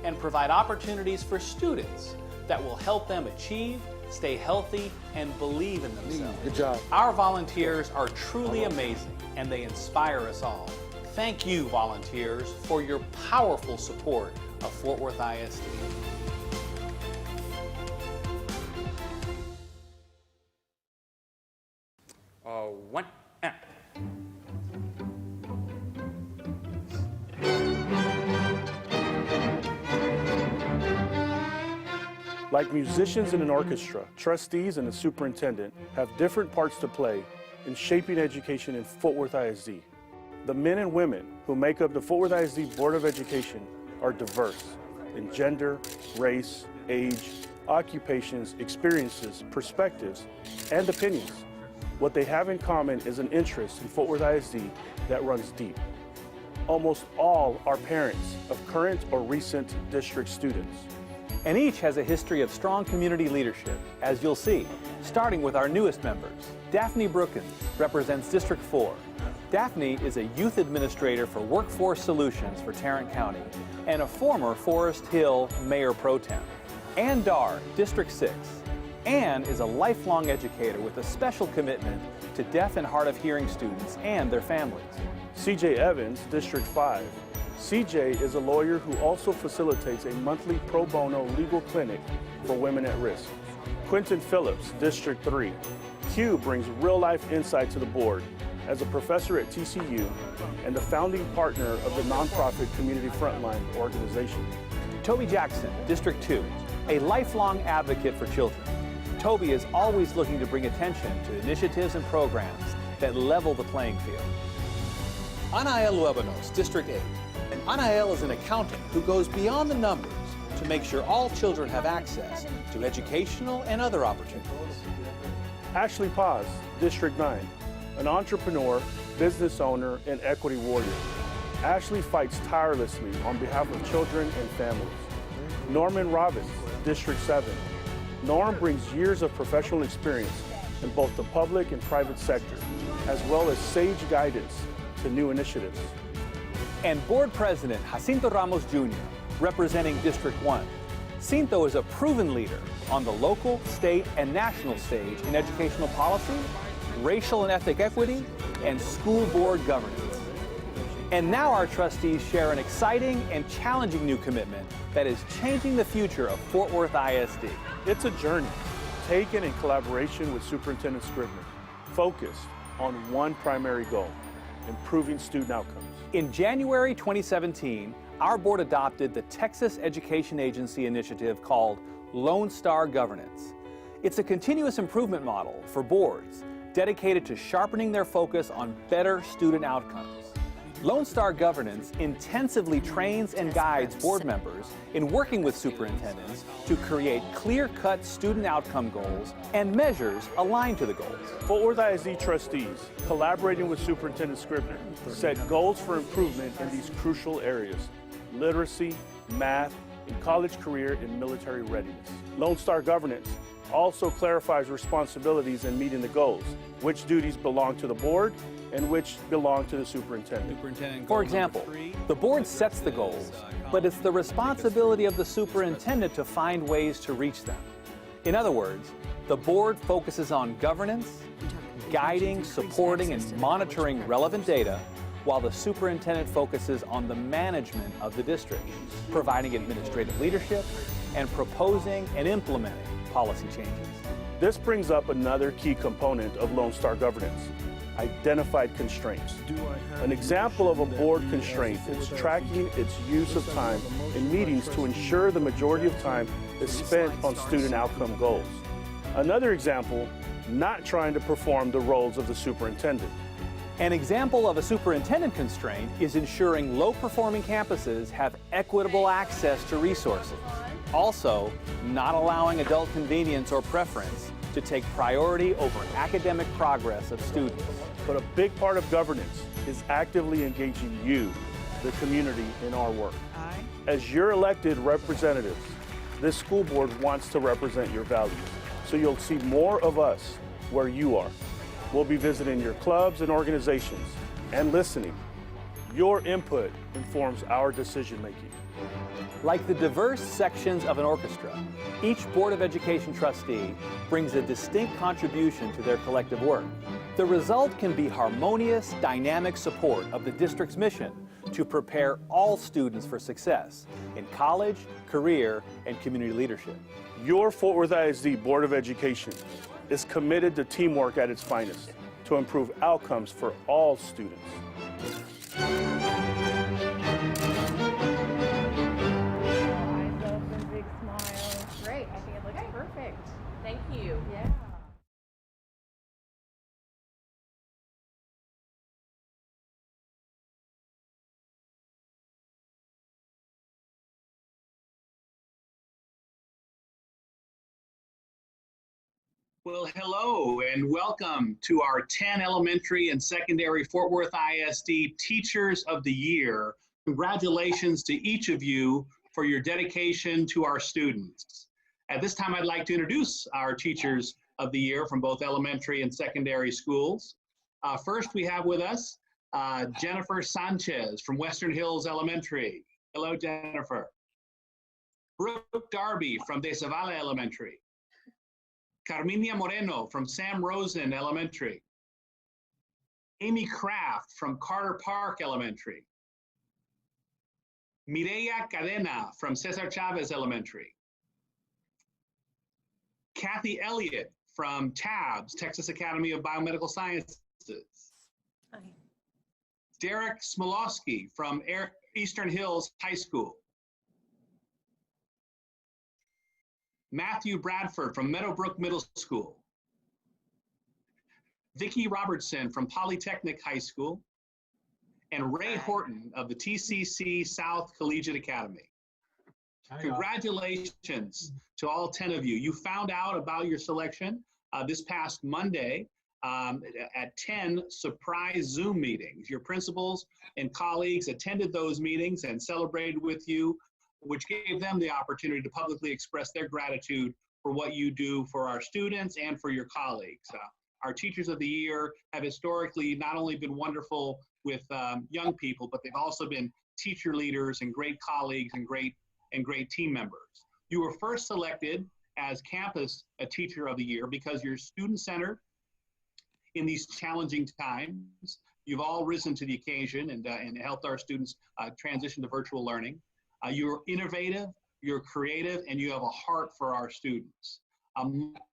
and provide opportunities for students that will help them achieve, stay healthy, and believe in themselves. Good job. Our volunteers are truly amazing, and they inspire us all. Thank you, volunteers, for your powerful support of Fort Worth ISD. One, and. Like musicians in an orchestra, trustees and the superintendent have different parts to play in shaping education in Fort Worth ISD. The men and women who make up the Fort Worth ISD Board of Education are diverse in gender, race, age, occupations, experiences, perspectives, and opinions. What they have in common is an interest in Fort Worth ISD that runs deep. Almost all are parents of current or recent district students. And each has a history of strong community leadership, as you'll see, starting with our newest members. Daphne Brookins represents District 4. Daphne is a youth administrator for Workforce Solutions for Tarrant County and a former Forest Hill Mayor Pro Tem. Ann Darr, District 6. Ann is a lifelong educator with a special commitment to deaf and hard of hearing students and their families. CJ Evans, District 5. CJ is a lawyer who also facilitates a monthly pro bono legal clinic for women at risk. Quentin Phillips, District 3. Q brings real-life insight to the board as a professor at TCU and the founding partner of the nonprofit Community Frontline organization. Toby Jackson, District 2, a lifelong advocate for children. Toby is always looking to bring attention to initiatives and programs that level the playing field. Anael Luebanos, District 8. Anael is an accountant who goes beyond the numbers to make sure all children have access to educational and other opportunities. Ashley Paz, District 9, an entrepreneur, business owner, and equity warrior. Ashley fights tirelessly on behalf of children and families. Norman Robbins, District 7. Norm brings years of professional experience in both the public and private sector, as well as sage guidance to new initiatives. And Board President Jacinto Ramos Jr., representing District 1. Cinto is a proven leader on the local, state, and national stage in educational policy, racial and ethnic equity, and school board governance. And now our trustees share an exciting and challenging new commitment that is changing the future of Fort Worth ISD. It's a journey taken in collaboration with Superintendent Scribner, focused on one primary goal: improving student outcomes. In January 2017, our board adopted the Texas Education Agency initiative called Lone Star Governance. It's a continuous improvement model for boards dedicated to sharpening their focus on better student outcomes. Lone Star Governance intensively trains and guides board members in working with superintendents to create clear-cut student outcome goals and measures aligned to the goals. Fort Worth ISD trustees, collaborating with Superintendent Scribner, set goals for improvement in these crucial areas: literacy, math, and college career and military readiness. Lone Star Governance also clarifies responsibilities in meeting the goals, which duties belong to the board and which belong to the superintendent. For example, the board sets the goals, but it's the responsibility of the superintendent to find ways to reach them. In other words, the board focuses on governance, guiding, supporting, and monitoring relevant data, while the superintendent focuses on the management of the district, providing administrative leadership, and proposing and implementing policy changes. This brings up another key component of Lone Star Governance: identified constraints. An example of a board constraint is tracking its use of time in meetings to ensure the majority of time is spent on student outcome goals. Another example, not trying to perform the roles of the superintendent. An example of a superintendent constraint is ensuring low-performing campuses have equitable access to resources. Also, not allowing adult convenience or preference to take priority over academic progress of students. But a big part of governance is actively engaging you, the community, in our work. As your elected representatives, this school board wants to represent your values. So you'll see more of us where you are. We'll be visiting your clubs and organizations and listening. Your input informs our decision-making. Like the diverse sections of an orchestra, each Board of Education trustee brings a distinct contribution to their collective work. The result can be harmonious, dynamic support of the district's mission to prepare all students for success in college, career, and community leadership. Your Fort Worth ISD Board of Education is committed to teamwork at its finest to improve outcomes for all students. Great. I think it looks perfect. Thank you. Yeah. Well, hello and welcome to our 10 elementary and secondary Fort Worth ISD Teachers of the Year. Congratulations to each of you for your dedication to our students. At this time, I'd like to introduce our Teachers of the Year from both elementary and secondary schools. First, we have with us Jennifer Sanchez from Western Hills Elementary. Hello, Jennifer. Brooke Darby from De Zavala Elementary. Carminia Moreno from Sam Rosen Elementary. Amy Kraft from Carter Park Elementary. Mireya Cadena from Cesar Chavez Elementary. Kathy Elliott from TABS, Texas Academy of Biomedical Sciences. Hi. Derek Smolowski from Eastern Hills High School. Matthew Bradford from Meadowbrook Middle School. Vicki Robertson from Polytechnic High School. And Ray Horton of the TCC South Collegiate Academy. Congratulations to all 10 of you. You found out about your selection this past Monday at 10 surprise Zoom meetings. Your principals and colleagues attended those meetings and celebrated with you, which gave them the opportunity to publicly express their gratitude for what you do for our students and for your colleagues. Our Teachers of the Year have historically not only been wonderful with young people, but they've also been teacher leaders and great colleagues and great team members. You were first selected as campus a Teacher of the Year because you're student-centered in these challenging times. You've all risen to the occasion and helped our students transition to virtual learning. You're innovative, you're creative, and you have a heart for our students.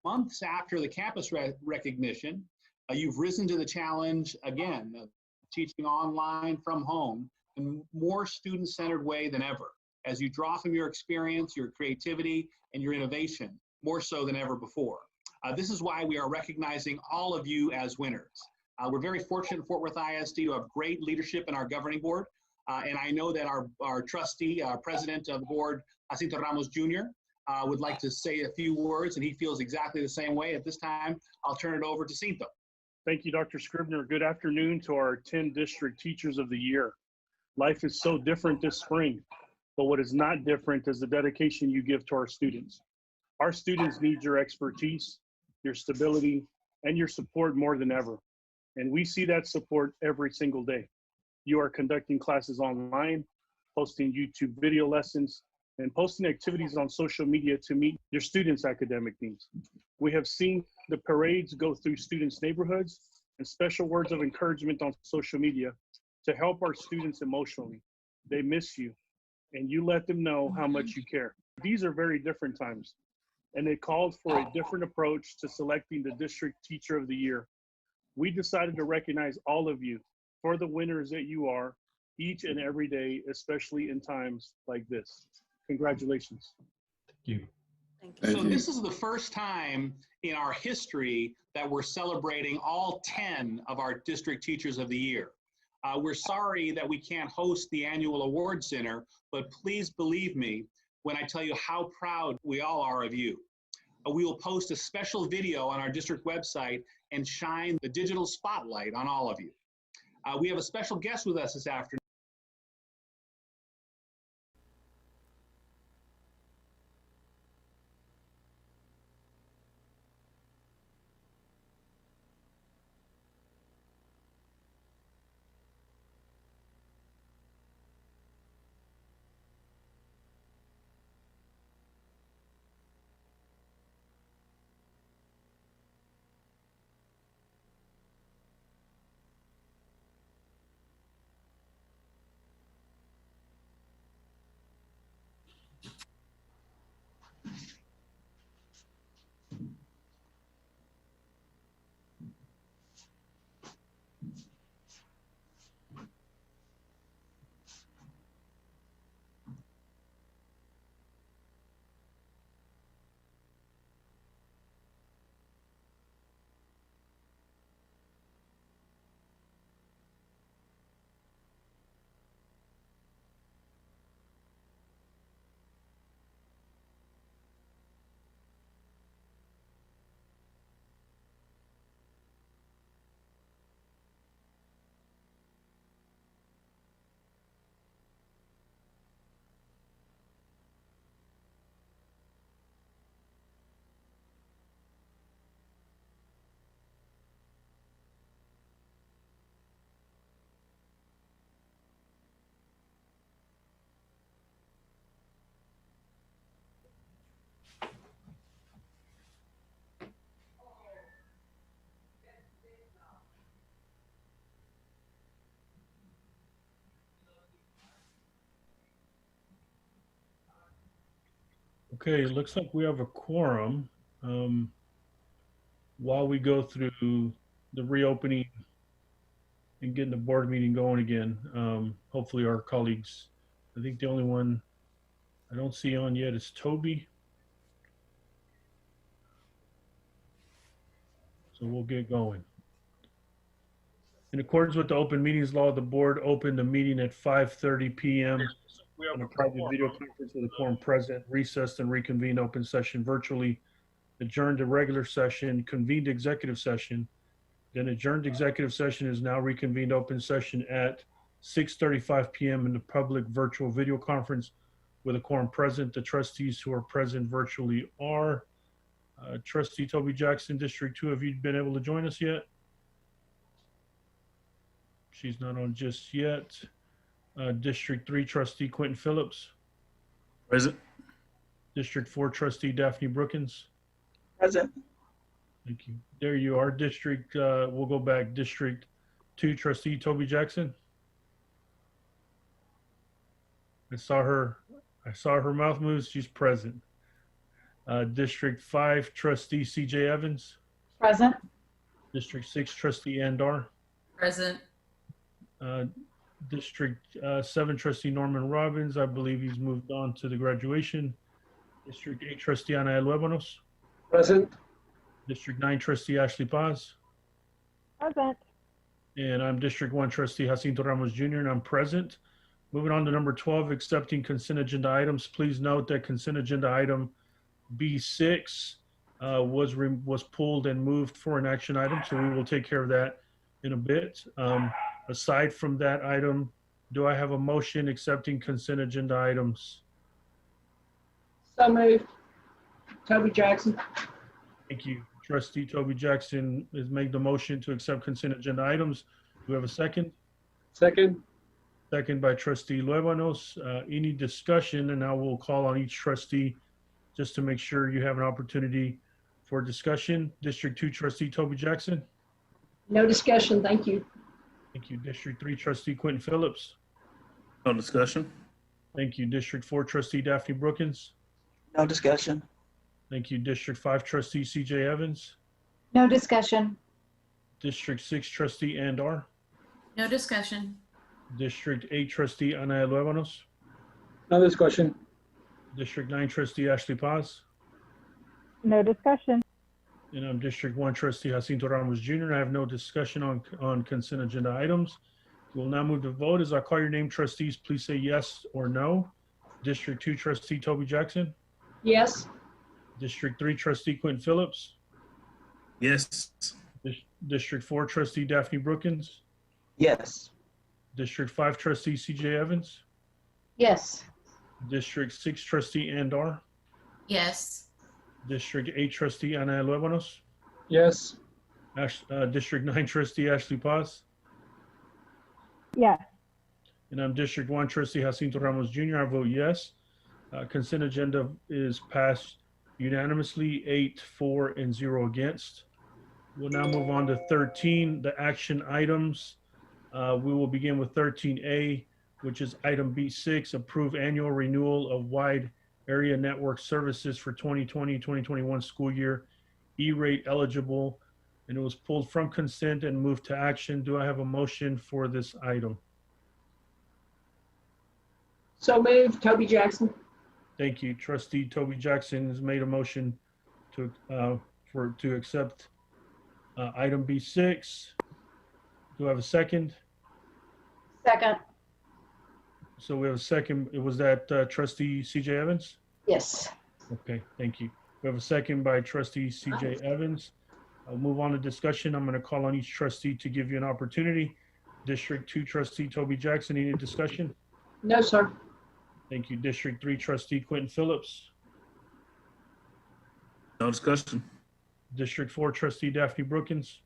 Months after the campus recognition, you've risen to the challenge again of teaching online from home in a more student-centered way than ever, as you draw from your experience, your creativity, and your innovation, more so than ever before. This is why we are recognizing all of you as winners. We're very fortunate in Fort Worth ISD to have great leadership in our governing board. And I know that our trustee, president of the board, Jacinto Ramos Jr., would like to say a few words, and he feels exactly the same way. At this time, I'll turn it over to Jacinto. Thank you, Dr. Scribner. Good afternoon to our 10 district Teachers of the Year. Life is so different this spring, but what is not different is the dedication you give to our students. Our students need your expertise, your stability, and your support more than ever. And we see that support every single day. You are conducting classes online, posting YouTube video lessons, and posting activities on social media to meet your students' academic needs. We have seen the parades go through students' neighborhoods and special words of encouragement on social media to help our students emotionally. They miss you, and you let them know how much you care. These are very different times, and it called for a different approach to selecting the District Teacher of the Year. we decided to recognize all of you for the winners that you are each and every day, especially in times like this. Congratulations. Thank you. So this is the first time in our history that we're celebrating all 10 of our district teachers of the year. We're sorry that we can't host the annual award center, but please believe me when I tell you how proud we all are of you. We will post a special video on our district website and shine the digital spotlight on all of you. We have a special guest with us this afternoon. Okay, it looks like we have a quorum. While we go through the reopening and getting the board meeting going again, hopefully our colleagues, I think the only one I don't see on yet is Toby. So we'll get going. In accordance with the open meetings law, the board opened the meeting at 5:30 p.m. on a private video conference with a quorum present, recessed and reconvened open session virtually, adjourned to regular session, convened executive session, then adjourned executive session is now reconvened open session at 6:35 p.m. in the public virtual video conference with a quorum present. The trustees who are present virtually are Trustee Toby Jackson, District 2. Have you been able to join us yet? She's not on just yet. District 3 Trustee Quentin Phillips. Present. District 4 Trustee Daphne Brookins. Present. Thank you. There you are. District, we'll go back. District 2 Trustee Toby Jackson. I saw her mouth move. She's present. District 5 Trustee CJ Evans. Present. District 6 Trustee Andar. Present. District 7 Trustee Norman Robbins. I believe he's moved on to the graduation. District 8 Trustee Ana Luebanos. Present. District 9 Trustee Ashley Paz. Present. And I'm District 1 Trustee Jacinto Ramos Jr. and I'm present. Moving on to number 12, accepting consent agenda items. Please note that consent agenda item B6 was pulled and moved for an action item, so we will take care of that in a bit. Aside from that item, do I have a motion accepting consent agenda items? So moved. Toby Jackson. Thank you. Trustee Toby Jackson has made the motion to accept consent agenda items. Do we have a second? Second. Second by Trustee Luebanos. Any discussion? And now we'll call on each trustee just to make sure you have an opportunity for discussion. District 2 Trustee Toby Jackson. No discussion. Thank you. Thank you. District 3 Trustee Quentin Phillips. No discussion. Thank you. District 4 Trustee Daphne Brookins. No discussion. Thank you. District 5 Trustee CJ Evans. No discussion. District 6 trustee Andar. No discussion. District 8 trustee Ana Luevanos. No discussion. District 9 trustee Ashley Paz. No discussion. And I'm District 1 trustee Jacinto Ramos Jr. I have no discussion on consent agenda items. We'll now move to vote. As I call your name, trustees, please say yes or no. District 2 trustee Toby Jackson. Yes. District 3 trustee Quentin Phillips. Yes. District 4 trustee Daphne Brookins. Yes. District 5 trustee CJ Evans. Yes. District 6 trustee Andar. Yes. District 8 trustee Ana Luevanos. Yes. District 9 trustee Ashley Paz. Yes. And I'm District 1 trustee Jacinto Ramos Jr. I vote yes. Consent agenda is passed unanimously, 8-4 and 0 against. We'll now move on to 13, the action items. We will begin with 13A, which is item B6, approve annual renewal of wide area network services for 2020-2021 school year, E-rate eligible, and it was pulled from consent and moved to action. Do I have a motion for this item? So moved, Toby Jackson. Thank you. Trustee Toby Jackson has made a motion to accept item B6. Do I have a second? Second. So we have a second. Was that trustee CJ Evans? Yes. Okay, thank you. We have a second by trustee CJ Evans. I'll move on to discussion. I'm going to call on each trustee to give you an opportunity. District 2 trustee Toby Jackson, any discussion? No, sir. Thank you. District 3 trustee Quentin Phillips. No discussion. District 4 trustee Daphne Brookins.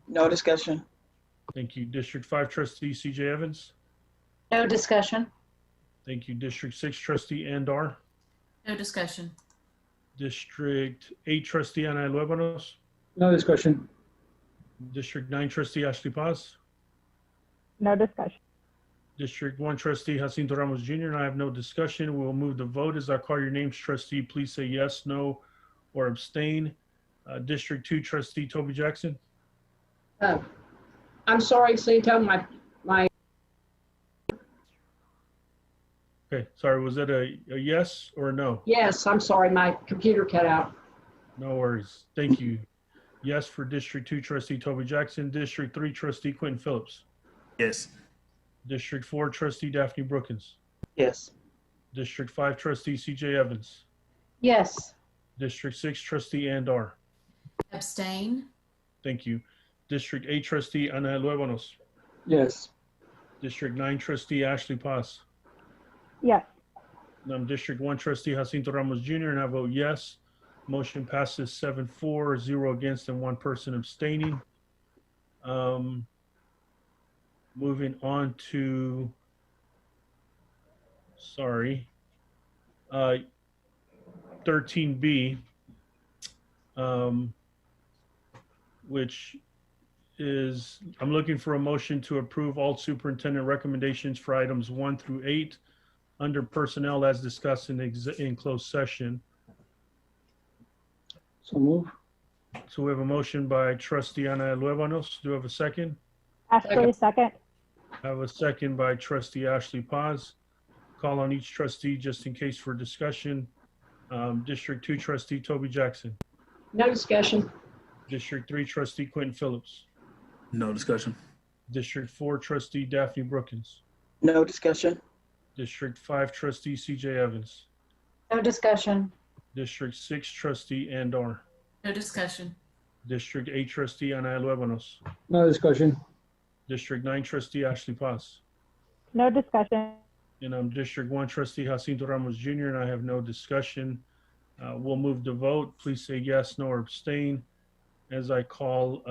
No discussion. Thank you. District 5 trustee CJ Evans. No discussion. Thank you. District 6 trustee Andar. No discussion. District 8 trustee Ana Luevanos. No discussion. District 9 trustee Ashley Paz. No discussion. District 1 trustee Jacinto Ramos Jr. and I have no discussion. We will move to vote. As I call your names, trustee, please say yes, no, or abstain. District 2 trustee Toby Jackson. I'm sorry, Jacinto, my. Okay, sorry, was that a yes or a no? Yes, I'm sorry, my computer cut out. No worries. Thank you. Yes for District 2 trustee Toby Jackson. District 3 trustee Quentin Phillips. Yes. District 4 trustee Daphne Brookins. Yes. District 5 trustee CJ Evans. Yes. District 6 trustee Andar. Abstain. Thank you. District 8 trustee Ana Luevanos. Yes. District 9 trustee Ashley Paz. Yes. And I'm District 1 trustee Jacinto Ramos Jr. and I vote yes. Motion passes 7-4, 0 against, and 1 person abstaining. Moving on to, 13B, which is, I'm looking for a motion to approve all superintendent recommendations for items 1 through 8 under personnel as discussed in closed session. So move. So we have a motion by trustee Ana Luevanos. Do we have a second? Ashley, second. I have a second by trustee Ashley Paz. Call on each trustee just in case for discussion. District 2 trustee Toby Jackson. No discussion. District 3 trustee Quentin Phillips. No discussion. District 4 trustee Daphne Brookins. No discussion. District 5 trustee CJ Evans. No discussion. District 6 trustee Andar. No discussion. District 8 trustee Ana Luevanos. No discussion. District 9 trustee Ashley Paz. No discussion. And I'm District 1 trustee Jacinto Ramos Jr. and I have no discussion. We'll move to vote. Please say yes, no, or abstain as I call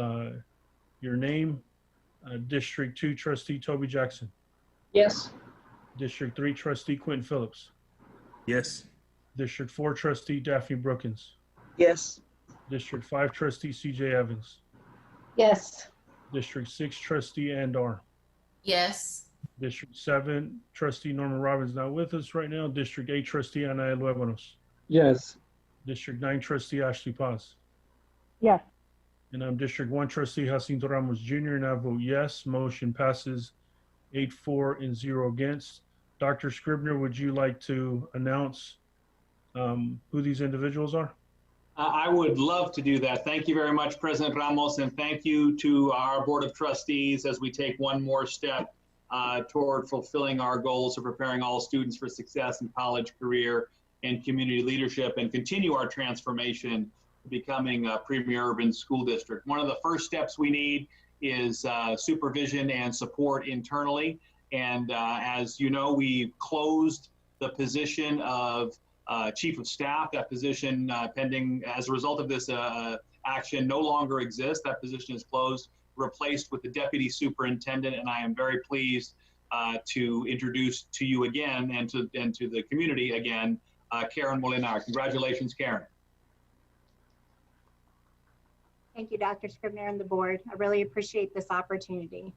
your name. District 2 trustee Toby Jackson. Yes. District 3 trustee Quentin Phillips. Yes. District 4 trustee Daphne Brookins. Yes. District 5 trustee CJ Evans. Yes. District 6 trustee Andar. Yes. District 7 trustee Norman Robbins not with us right now. District 8 trustee Ana Luevanos. Yes. District 9 trustee Ashley Paz. Yes. And I'm District 1 Trustee Jacinto Ramos Jr., and I vote yes. Motion passes 8-4 and 0 against. Dr. Scribner, would you like to announce who these individuals are? I would love to do that. Thank you very much, President Ramos, and thank you to our Board of Trustees as we take one more step toward fulfilling our goals of preparing all students for success in college, career, and community leadership, and continue our transformation to becoming a premier urban school district. One of the first steps we need is supervision and support internally. And as you know, we closed the position of Chief of Staff. That position, pending as a result of this action, no longer exists. That position is closed, replaced with the Deputy Superintendent, and I am very pleased to introduce to you again and to the community again, Karen Molinar. Congratulations, Karen. Thank you, Dr. Scribner and the board. I really appreciate this opportunity.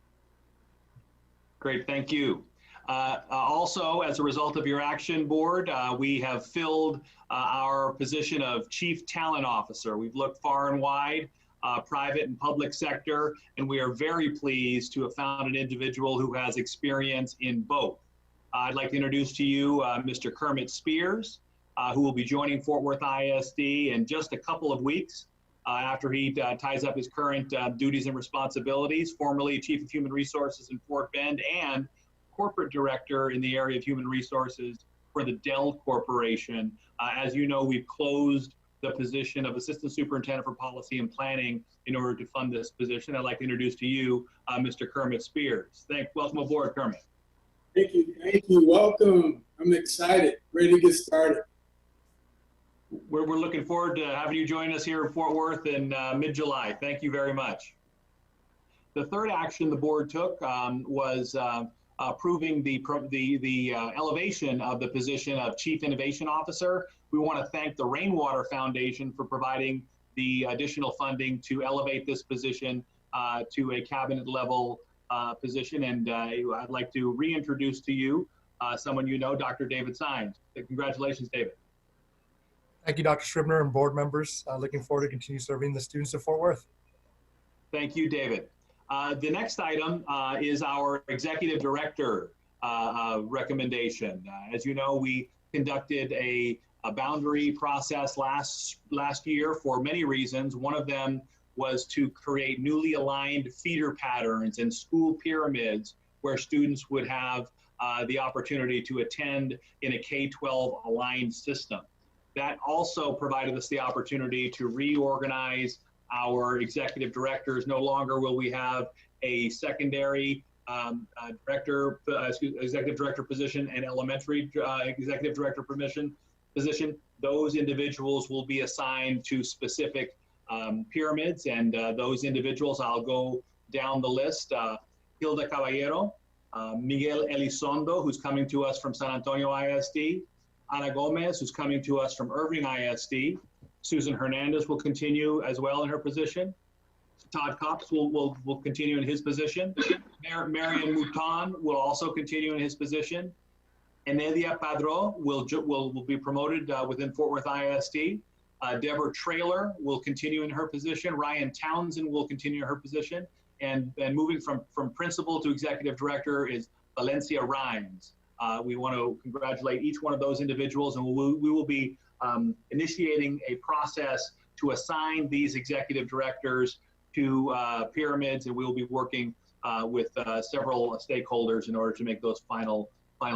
Great, thank you. Also, as a result of your action, board, we have filled our position of Chief Talent Officer. We've looked far and wide, private and public sector, and we are very pleased to have found an individual who has experience in both. I'd like to introduce to you Mr. Kermit Spears, who will be joining Fort Worth ISD in just a couple of weeks after he ties up his current duties and responsibilities, formerly Chief of Human Resources in Fort Bend and Corporate Director in the area of Human Resources for the Dell Corporation. As you know, we've closed the position of Assistant Superintendent for Policy and Planning in order to fund this position. I'd like to introduce to you Mr. Kermit Spears. Welcome aboard, Kermit. Thank you. Welcome. I'm excited. Ready to get started. We're looking forward to having you join us here in Fort Worth in mid-July. Thank you very much. The third action the board took was approving the elevation of the position of Chief Innovation Officer. We want to thank the Rainwater Foundation for providing the additional funding to elevate this position to a cabinet level position. And I'd like to reintroduce to you someone you know, Dr. David Sines. Congratulations, David. Thank you, Dr. Scribner and board members. Looking forward to continue serving the students of Fort Worth. Thank you, David. The next item is our executive director recommendation. As you know, we conducted a boundary process last year for many reasons. One of them was to create newly aligned feeder patterns and school pyramids where students would have the opportunity to attend in a K-12 aligned system. That also provided us the opportunity to reorganize our executive directors. No longer will we have a secondary executive director position and elementary executive director position. Those individuals will be assigned to specific pyramids, and those individuals, I'll go down the list. Hilda Caballero, Miguel Elizondo, who's coming to us from San Antonio ISD, Ana Gomez, who's coming to us from Irving ISD. Susan Hernandez will continue as well in her position. Todd Cox will continue in his position. Marion Mouton will also continue in his position. Enedia Padro will be promoted within Fort Worth ISD. Deborah Traylor will continue in her position. Ryan Townsend will continue in her position. And moving from principal to executive director is Valencia Rhymes. We want to congratulate each one of those individuals, and we will be initiating a process to assign these executive directors to pyramids, and we will be working with several stakeholders in order to make those final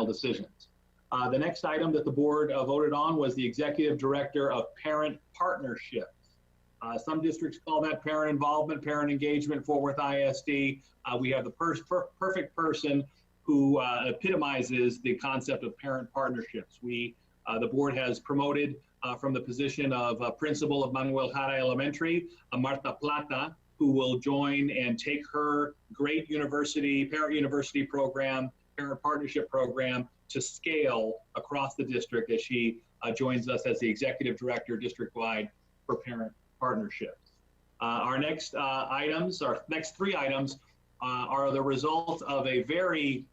decisions. The next item that the board voted on was the executive director of parent partnerships. Some districts call that parent involvement, parent engagement. Fort Worth ISD, we have the perfect person who epitomizes the concept of parent partnerships. The board has promoted from the position of principal of Manuel Jara Elementary, Marta Plata, who will join and take her great parent university program, parent partnership program to scale across the district as she joins us as the executive director district-wide for parent partnerships. Our next three items are the result of a very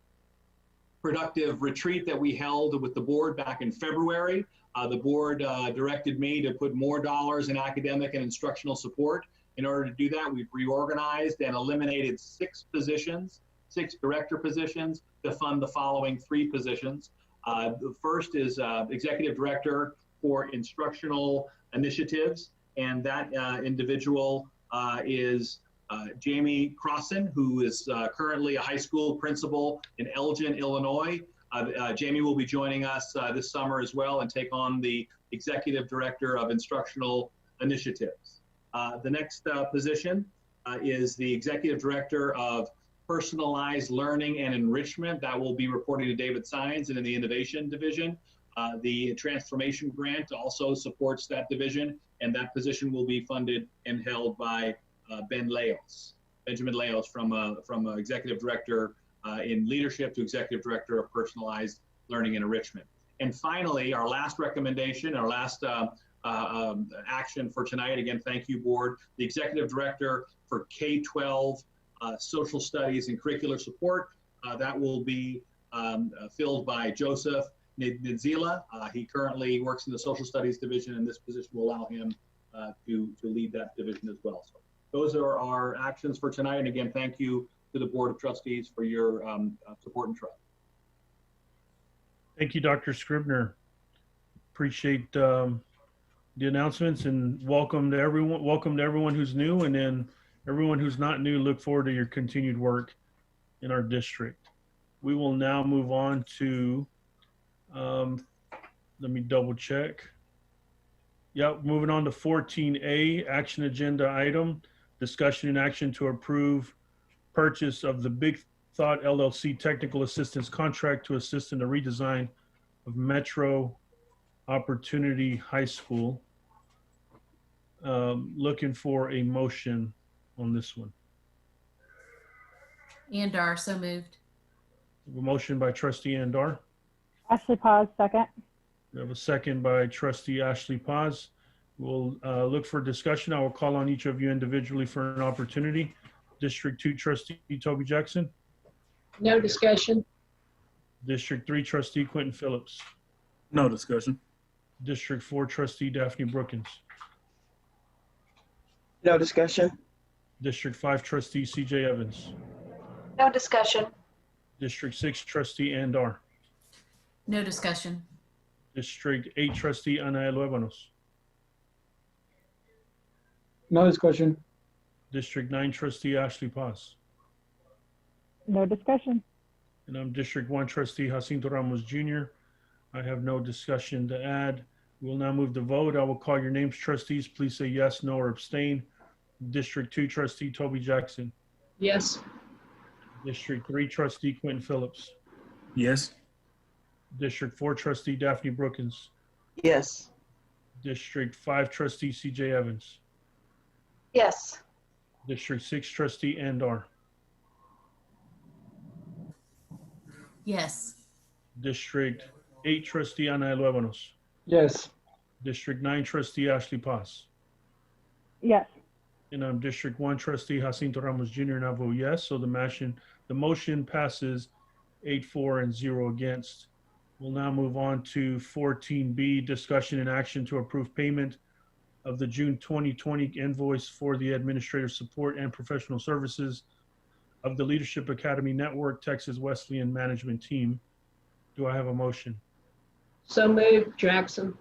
productive retreat that we held with the board back in February. The board directed me to put more dollars in academic and instructional support. In order to do that, we've reorganized and eliminated 6 positions, 6 director positions, to fund the following 3 positions. The first is Executive Director for Instructional Initiatives, and that individual is Jamie Crossan, who is currently a high school principal in Elgin, Illinois. Jamie will be joining us this summer as well and take on the Executive Director of Instructional Initiatives. The next position is the Executive Director of Personalized Learning and Enrichment. That will be reporting to David Sines and in the Innovation Division. The Transformation Grant also supports that division, and that position will be funded and held by Benjamin Leos from Executive Director in Leadership to Executive Director of Personalized Learning and Enrichment. And finally, our last recommendation, our last action for tonight, again, thank you, Board, the Executive Director for K-12 Social Studies and Curricular Support. That will be filled by Joseph Nidzila. He currently works in the Social Studies Division, and this position will allow him to lead that division as well. So those are our actions for tonight. And again, thank you to the Board of Trustees for your support and trust. Thank you, Dr. Scribner. Appreciate the announcements, and welcome to everyone. Welcome to everyone who's new, and then everyone who's not new. Look forward to your continued work in our district. We will now move on to, let me double check. Yep, moving on to 14A, action agenda item, discussion and action to approve purchase of the Big Thought LLC technical assistance contract to assist in the redesign of Metro Opportunity High School. Looking for a motion on this one. Andar, so moved. A motion by Trustee Andar. Ashley Paz, second. We have a second by Trustee Ashley Paz. We'll look for discussion. I will call on each of you individually for an opportunity. District 2, Trustee Toby Jackson. No discussion. District 3, Trustee Quentin Phillips. No discussion. District 4, Trustee Daphne Brookins. No discussion. District 5, Trustee CJ Evans. No discussion. District 6, Trustee Andar. No discussion. District 8, Trustee Ana Luevanos. No discussion. District 9, Trustee Ashley Paz. No discussion. And I'm District 1, Trustee Jacinto Ramos Jr. I have no discussion to add. We'll now move to vote. I will call your names, trustees. Please say yes, no, or abstain. District 2, Trustee Toby Jackson. Yes. District 3, Trustee Quentin Phillips. Yes. District 4, Trustee Daphne Brookins. Yes. District 5, Trustee CJ Evans. Yes. District 6, Trustee Andar. Yes. District 8, Trustee Ana Luevanos. Yes. District 9, Trustee Ashley Paz. Yes. And I'm District 1, Trustee Jacinto Ramos Jr., and I vote yes. So the motion passes 8-4 and 0 against. We'll now move on to 14B, discussion and action to approve payment of the June 2020 invoice for the administrative support and professional services of the Leadership Academy Network Texas Wesleyan Management Team. Do I have a motion? So moved, Jackson.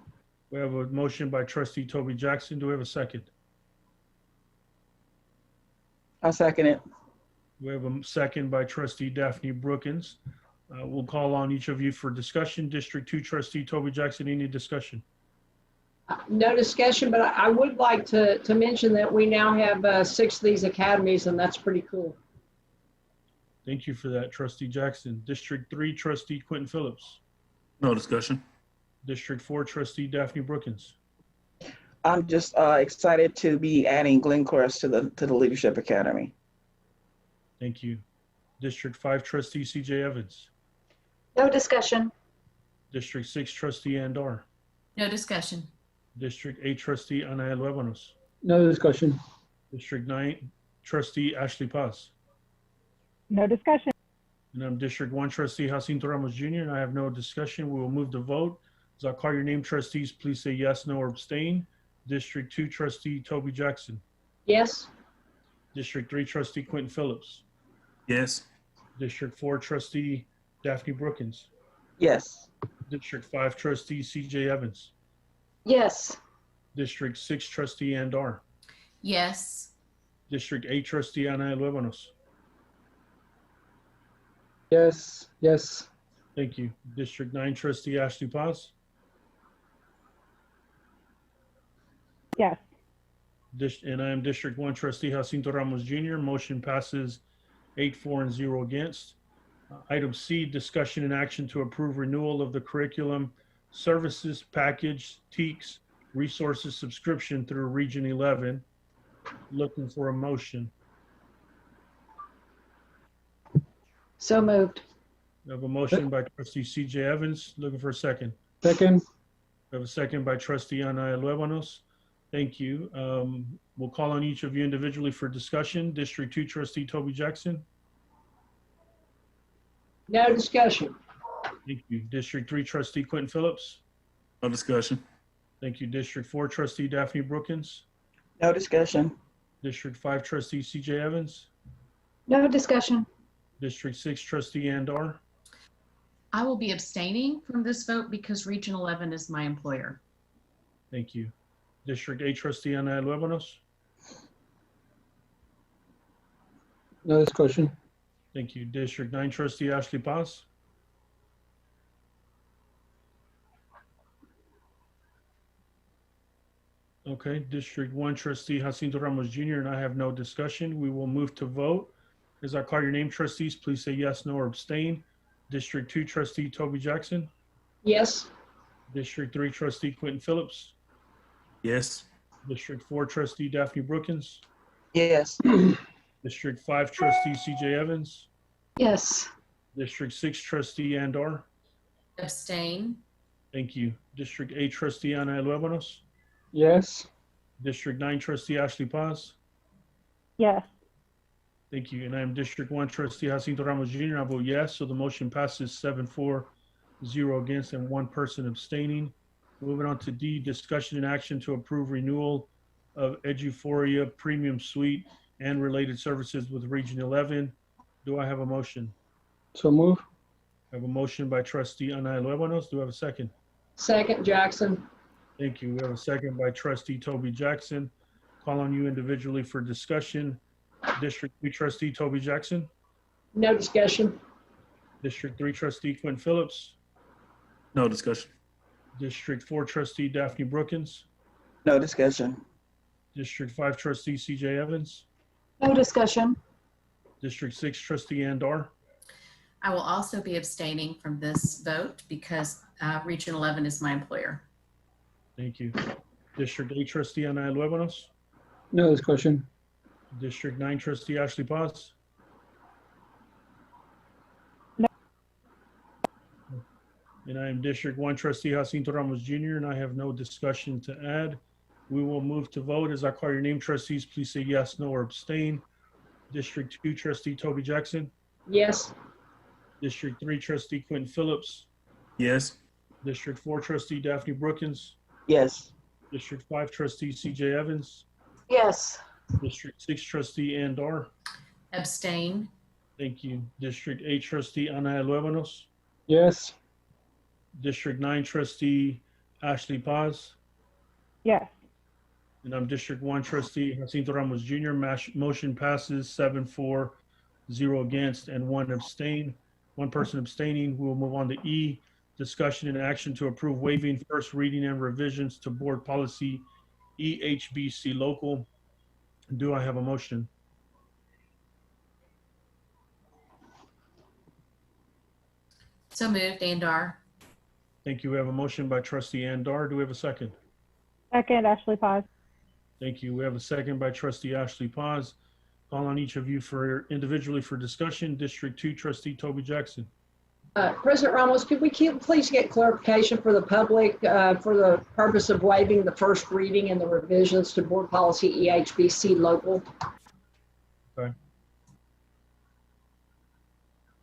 We have a motion by Trustee Toby Jackson. Do we have a second? I'll second it. We have a second by Trustee Daphne Brookins. We'll call on each of you for discussion. District 2, Trustee Toby Jackson, any discussion? No discussion, but I would like to mention that we now have 6 of these academies, and that's pretty cool. Thank you for that, Trustee Jackson. District 3, Trustee Quentin Phillips. No discussion. District 4, Trustee Daphne Brookins. I'm just excited to be adding Glencrest to the Leadership Academy. Thank you. District 5, Trustee CJ Evans. No discussion. District 6, Trustee Andar. No discussion. District 8, Trustee Ana Luevanos. No discussion. District 9, Trustee Ashley Paz. No discussion. And I'm District 1 Trustee Jacinto Ramos Jr., and I have no discussion. We will move to vote. As I call your name, trustees, please say yes, no, or abstain. District 2 Trustee Toby Jackson. Yes. District 3 Trustee Quentin Phillips. Yes. District 4 Trustee Daphne Brookins. Yes. District 5 Trustee CJ Evans. Yes. District 6 Trustee Andar. Yes. District 8 Trustee Ana Luevanos. Yes. Yes. Thank you. District 9 Trustee Ashley Paz. Yes. And I am District 1 Trustee Jacinto Ramos Jr. Motion passes 8-4 and 0 against. Item C, discussion and action to approve renewal of the curriculum services package TEACS resources subscription through Region 11. Looking for a motion. So moved. We have a motion by Trustee CJ Evans. Looking for a second. Second. We have a second by Trustee Ana Luevanos. Thank you. We'll call on each of you individually for discussion. District 2 Trustee Toby Jackson. No discussion. Thank you. District 3 Trustee Quentin Phillips. No discussion. Thank you. District 4 Trustee Daphne Brookins. No discussion. District 5 Trustee CJ Evans. No discussion. District 6 Trustee Andar. I will be abstaining from this vote because Region 11 is my employer. Thank you. District 8 Trustee Ana Luevanos. No discussion. Thank you. District 9 Trustee Ashley Paz. Okay. District 1 Trustee Jacinto Ramos Jr. and I have no discussion. We will move to vote. As I call your name, trustees, please say yes, no, or abstain. District 2 Trustee Toby Jackson. Yes. District 3 Trustee Quentin Phillips. Yes. District 4 Trustee Daphne Brookins. Yes. District 5 Trustee CJ Evans. Yes. District 6 Trustee Andar. Abstain. Thank you. District 8 Trustee Ana Luevanos. Yes. District 9 Trustee Ashley Paz. Yes. Thank you. And I am District 1 Trustee Jacinto Ramos Jr. I vote yes. So the motion passes 7-4, 0 against, and 1 person abstaining. Moving on to D, discussion and action to approve renewal of Eduphoria Premium Suite and related services with Region 11. Do I have a motion? So move. I have a motion by Trustee Ana Luevanos. Do I have a second? Second, Jackson. Thank you. We have a second by Trustee Toby Jackson. Call on you individually for discussion. District 3 Trustee Toby Jackson. No discussion. District 3 Trustee Quentin Phillips. No discussion. District 4 Trustee Daphne Brookins. No discussion. District 5 Trustee CJ Evans. No discussion. District 6 Trustee Andar. I will also be abstaining from this vote because Region 11 is my employer. Thank you. District 8 Trustee Ana Luevanos. No discussion. District 9 Trustee Ashley Paz. No. And I am District 1 Trustee Jacinto Ramos Jr. and I have no discussion to add. We will move to vote. As I call your name, trustees, please say yes, no, or abstain. District 2 Trustee Toby Jackson. Yes. District 3 Trustee Quentin Phillips. Yes. District 4 Trustee Daphne Brookins. Yes. District 5 Trustee CJ Evans. Yes. District 6 Trustee Andar. Abstain. Thank you. District 8 Trustee Ana Luevanos. Yes. District 9 Trustee Ashley Paz. Yes. And I'm District 1 Trustee Jacinto Ramos Jr. Motion passes 7-4, 0 against, and 1 abstain. 1 person abstaining. We will move on to E, discussion and action to approve waiving first reading and revisions to board policy EHBC local. Do I have a motion? So moved, Andar. Thank you. We have a motion by Trustee Andar. Do we have a second? Second, Ashley Paz. Thank you. We have a second by Trustee Ashley Paz. Call on each of you for individually for discussion. District 2 Trustee Toby Jackson. President Ramos, could we please get clarification for the public for the purpose of waiving the first reading and the revisions to board policy EHBC local? Okay.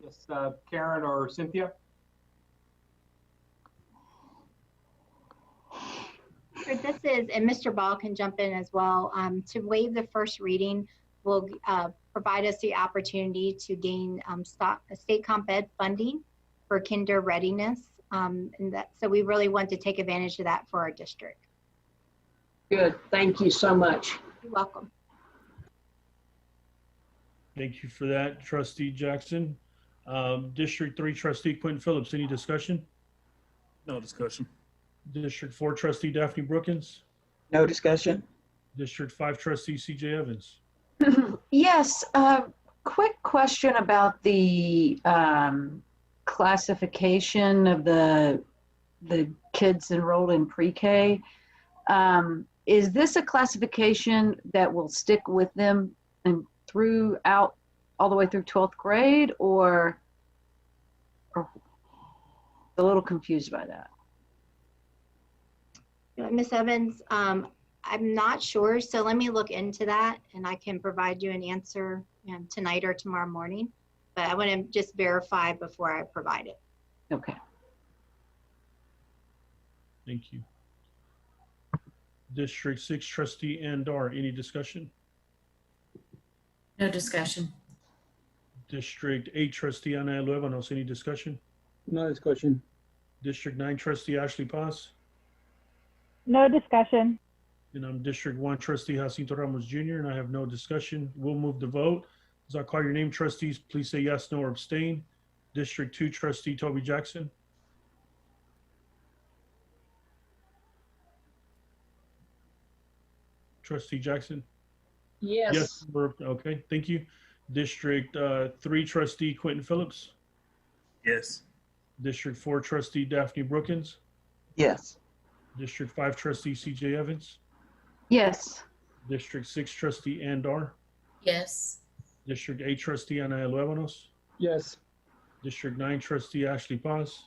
Yes, Karen or Cynthia? This is, and Mr. Ball can jump in as well, to waive the first reading will provide us the opportunity to gain state comp ed funding for kinder readiness. So we really want to take advantage of that for our district. Good. Thank you so much. You're welcome. Thank you for that, Trustee Jackson. District 3 Trustee Quentin Phillips, any discussion? No discussion. District 4 Trustee Daphne Brookins. No discussion. District 5 Trustee CJ Evans. Yes, quick question about the classification of the kids enrolled in pre-K. Is this a classification that will stick with them and throughout all the way through 12th grade, or a little confused by that? Ms. Evans, I'm not sure, so let me look into that and I can provide you an answer tonight or tomorrow morning, but I want to just verify before I provide it. Okay. Thank you. District 6 Trustee Andar, any discussion? No discussion. District 8 Trustee Ana Luevanos, any discussion? No discussion. District 9 Trustee Ashley Paz. No discussion. And I'm District 1 Trustee Jacinto Ramos Jr., and I have no discussion. We'll move the vote. As I call your name, trustees, please say yes, no, or abstain. District 2 Trustee Toby Jackson. Trustee Jackson? Yes. Yes. Okay, thank you. District 3 Trustee Quentin Phillips. Yes. District 4 Trustee Daphne Brookins. Yes. District 5 Trustee CJ Evans. Yes. District 6 Trustee Andar. Yes. District 8 Trustee Ana Luevanos. Yes. District 9 Trustee Ashley Paz.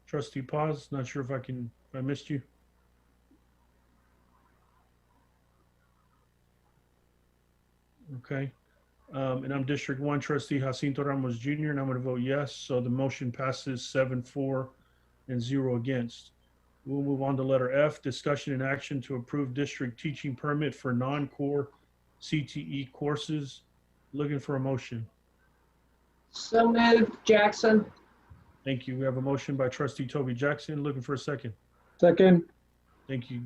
Trustee Paz, not sure if I missed you. Okay. And I'm District 1 Trustee Jacinto Ramos Jr., and I'm going to vote yes. So the motion passes 7-4 and 0 against. We'll move on to letter F, discussion and action to approve district teaching permit for non-core CTE courses. Looking for a motion. So moved, Jackson. Thank you. We have a motion by Trustee Toby Jackson. Looking for a second. Second. Thank you.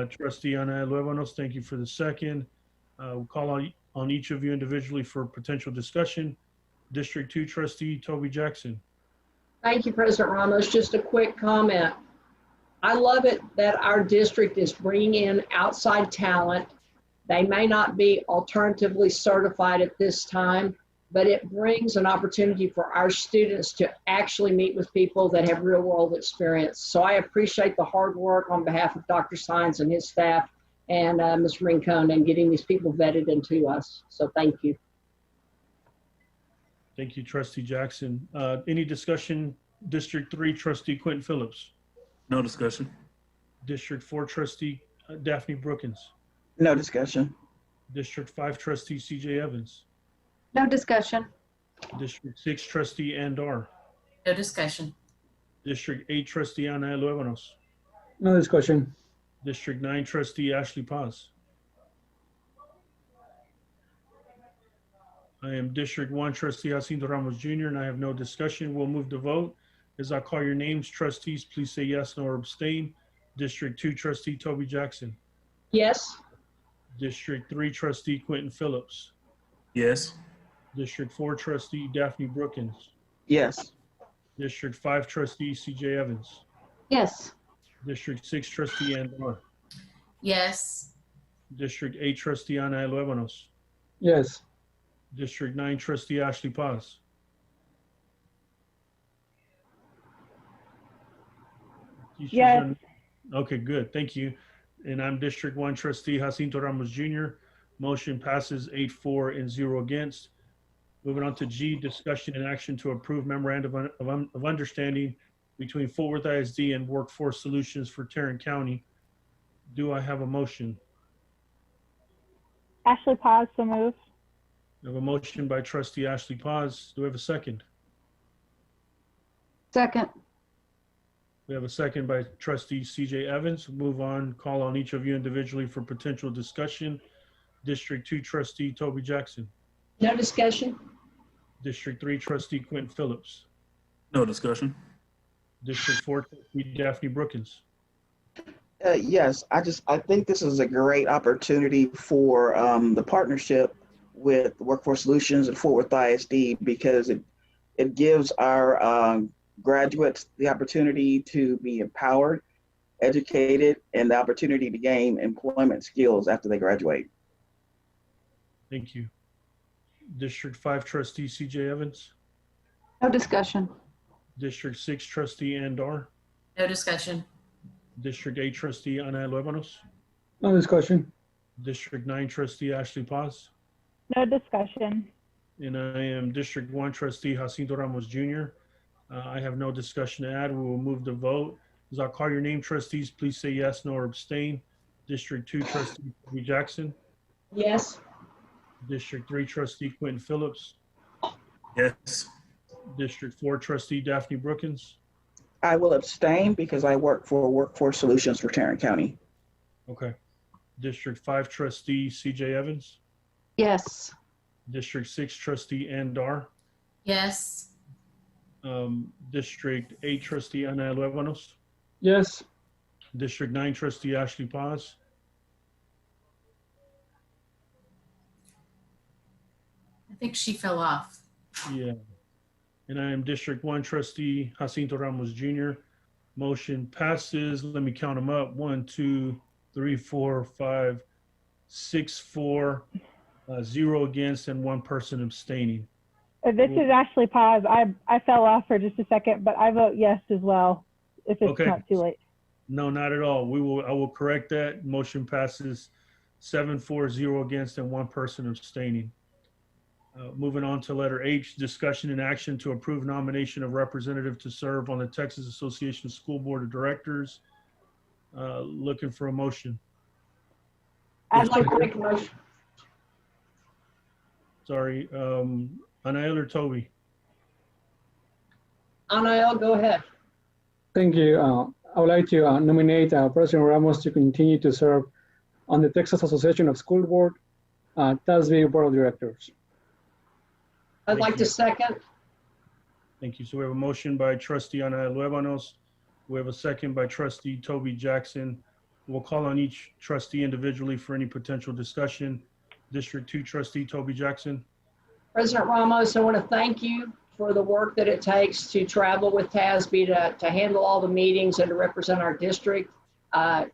Trustee Ana Luevanos, thank you for the second. We'll call on each of you individually for potential discussion. District 2 Trustee Toby Jackson. Thank you, President Ramos. Just a quick comment. I love it that our district is bringing in outside talent. They may not be alternatively certified at this time, but it brings an opportunity for our students to actually meet with people that have real world experience. So I appreciate the hard work on behalf of Dr. Sines and his staff and Ms. Rincon and getting these people vetted into us. So thank you. Thank you, Trustee Jackson. Any discussion? District 3 Trustee Quentin Phillips. No discussion. District 4 Trustee Daphne Brookins. No discussion. District 5 Trustee CJ Evans. No discussion. District 6 Trustee Andar. No discussion. District 8 Trustee Ana Luevanos. No discussion. District 9 Trustee Ashley Paz. I am District 1 Trustee Jacinto Ramos Jr., and I have no discussion. We'll move to vote. As I call your names, trustees, please say yes, no, or abstain. District 2 Trustee Toby Jackson. Yes. District 3 Trustee Quentin Phillips. Yes. District 4 Trustee Daphne Brookins. Yes. District 5 Trustee CJ Evans. Yes. District 6 Trustee Andar. Yes. District 8 Trustee Ana Luevanos. Yes. District 9 Trustee Ashley Paz. Yes. Okay, good. Thank you. And I'm District 1 Trustee Jacinto Ramos Jr. Motion passes 8-4 and 0 against. Moving on to G, discussion and action to approve memorandum of understanding between Fort Worth ISD and Workforce Solutions for Tarrant County. Do I have a motion? Ashley Paz, so move. We have a motion by trustee Ashley Paz. Do we have a second? Second. We have a second by trustee CJ Evans. Move on, call on each of you individually for potential discussion. District 2 trustee Toby Jackson. No discussion. District 3 trustee Quentin Phillips. No discussion. District 4 trustee Daphne Brookins. Yes, I think this is a great opportunity for the partnership with Workforce Solutions and Fort Worth ISD, because it gives our graduates the opportunity to be empowered, educated, and the opportunity to gain employment skills after they graduate. Thank you. District 5 trustee CJ Evans. No discussion. District 6 trustee Andar. No discussion. District 8 trustee Ana Luevanos. No discussion. District 9 trustee Ashley Paz. No discussion. And I am District 1 trustee Jacinto Ramos Jr. I have no discussion to add. We will move the vote. As I'll call your name, trustees, please say yes, no, or abstain. District 2 trustee Toby Jackson. Yes. District 3 trustee Quentin Phillips. Yes. District 4 trustee Daphne Brookins. I will abstain because I work for Workforce Solutions for Tarrant County. Okay. District 5 trustee CJ Evans. Yes. District 6 trustee Andar. Yes. District 8 trustee Ana Luevanos. Yes. District 9 trustee Ashley Paz. I think she fell off. Yeah. And I am District 1 trustee Jacinto Ramos Jr. Motion passes. Let me count them up. 1, 2, 3, 4, 5, 6, 4, 0 against, and 1 person abstaining. This is Ashley Paz. I fell off for just a second, but I vote yes as well, if it's Okay. not too late. No, not at all. I will correct that. Motion passes 7-4-0 against and 1 person abstaining. Moving on to letter H, discussion and action to approve nomination of representative to serve on the Texas Association of School Board of Directors. Looking for a motion. I'd like to make a motion. Sorry, Anael or Toby? Anael, go ahead. Thank you. I would like to nominate President Ramos to continue to serve on the Texas Association of School Board, TASB Board of Directors. I'd like to second. Thank you. So we have a motion by trustee Ana Luevanos. We have a second by trustee Toby Jackson. We'll call on each trustee individually for any potential discussion. District 2 trustee Toby Jackson. President Ramos, I want to thank you for the work that it takes to travel with TASB to handle all the meetings and to represent our district.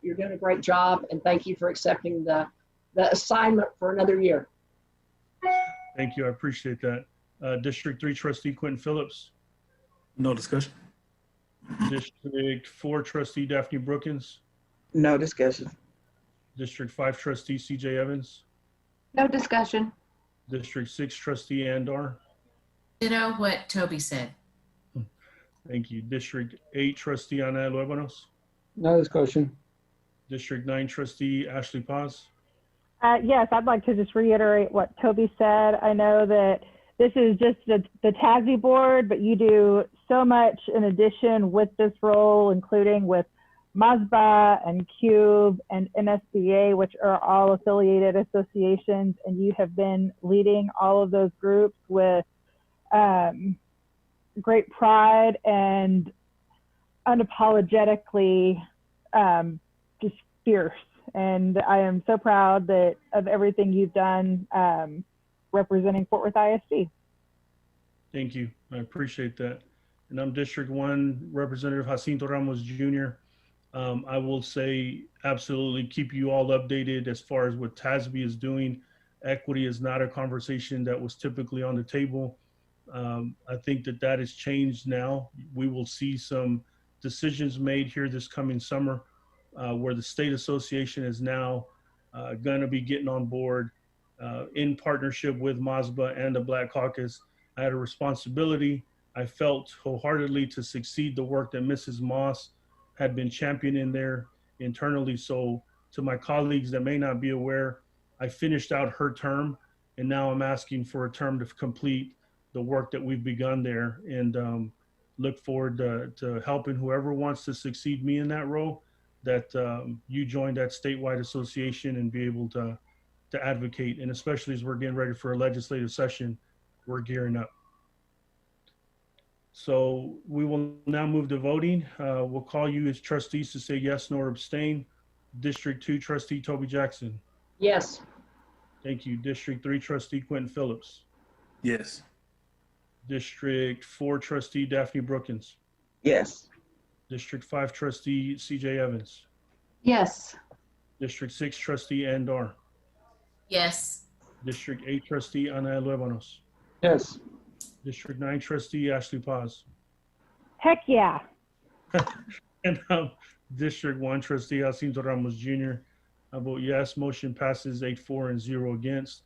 You're doing a great job, and thank you for accepting the assignment for another year. Thank you. I appreciate that. District 3 trustee Quentin Phillips. No discussion. District 4 trustee Daphne Brookins. No discussion. District 5 trustee CJ Evans. No discussion. District 6 trustee Andar. Ditto what Toby said. Thank you. District 8 trustee Ana Luevanos. No discussion. District 9 trustee Ashley Paz. Yes, I'd like to just reiterate what Toby said. I know that this is just the TASB board, but you do so much in addition with this role, including with MASBA and CUBE and NSBA, which are all affiliated associations, and you have been leading all of those groups with great pride and unapologetically just fierce. And I am so proud of everything you've done representing Fort Worth ISD. Thank you. I appreciate that. And I'm District 1 Representative Jacinto Ramos Jr. I will say absolutely keep you all updated as far as what TASB is doing. Equity is not a conversation that was typically on the table. I think that has changed now. We will see some decisions made here this coming summer where the state association is now going to be getting on board in partnership with MASBA and the Black Caucus. I had a responsibility. I felt wholeheartedly to succeed the work that Mrs. Moss had been championing there internally. So to my colleagues that may not be aware, I finished out her term, and now I'm asking for a term to complete the work that we've begun there, and look forward to helping whoever wants to succeed me in that role, that you join that statewide association and be able to advocate. And especially as we're getting ready for a legislative session, we're gearing up. So we will now move to voting. We'll call you as trustees to say yes, no, or abstain. District 2 trustee Toby Jackson. Yes. Thank you. District 3 trustee Quentin Phillips. Yes. District 4 trustee Daphne Brookins. Yes. District 5 trustee CJ Evans. Yes. District 6 trustee Ann Dar. Yes. District 8 trustee Ana Luevanos. Yes. District 9 trustee Ashley Paz. Heck yeah. And District 1 trustee Jacinto Ramos Jr. I vote yes. Motion passes 8-4 and 0 against.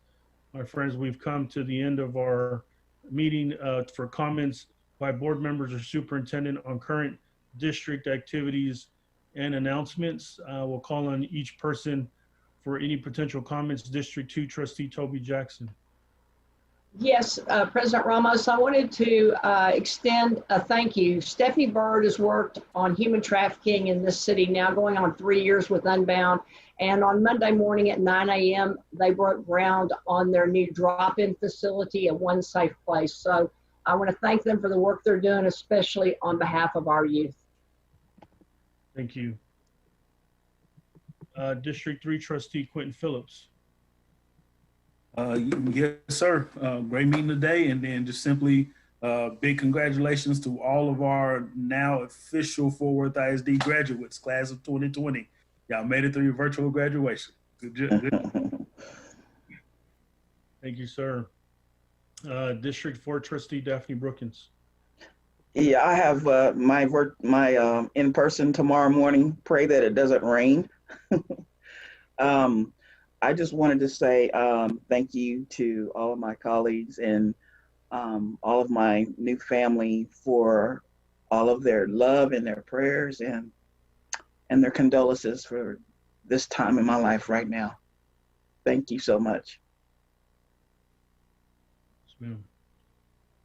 My friends, we've come to the end of our meeting for comments by board members or superintendent on current district activities and announcements. We'll call on each person for any potential comments. District 2 trustee Toby Jackson. Yes, President Ramos, I wanted to extend a thank you. Stephanie Bird has worked on human trafficking in this city now going on 3 years with Unbound. And on Monday morning at 9 a.m., they broke ground on their new drop-in facility at One Safe Place. So I want to thank them for the work they're doing, especially on behalf of our youth. Thank you. District 3 trustee Quentin Phillips. Yes, sir. Great meeting today, and then just simply big congratulations to all of our now official Fort Worth ISD graduates, class of 2020. Y'all made it through your virtual graduation. Good job. Thank you, sir. District 4 trustee Daphne Brookins. Yeah, I have my in-person tomorrow morning. Pray that it doesn't rain. I just wanted to say thank you to all of my colleagues and all of my new family for all of their love and their prayers and their condolences for this time in my life right now. Thank you so much. Yes, ma'am.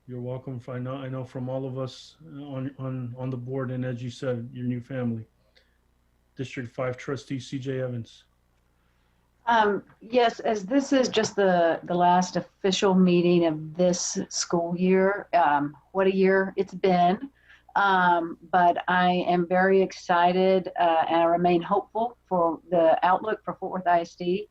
You're welcome. I know from all of us on the board, and as you said, your new family. District 5 trustee CJ Evans. Yes, as this is just the last official meeting of this school year, what a year it's been. But I am very excited and I remain hopeful for the outlook for Fort Worth ISD,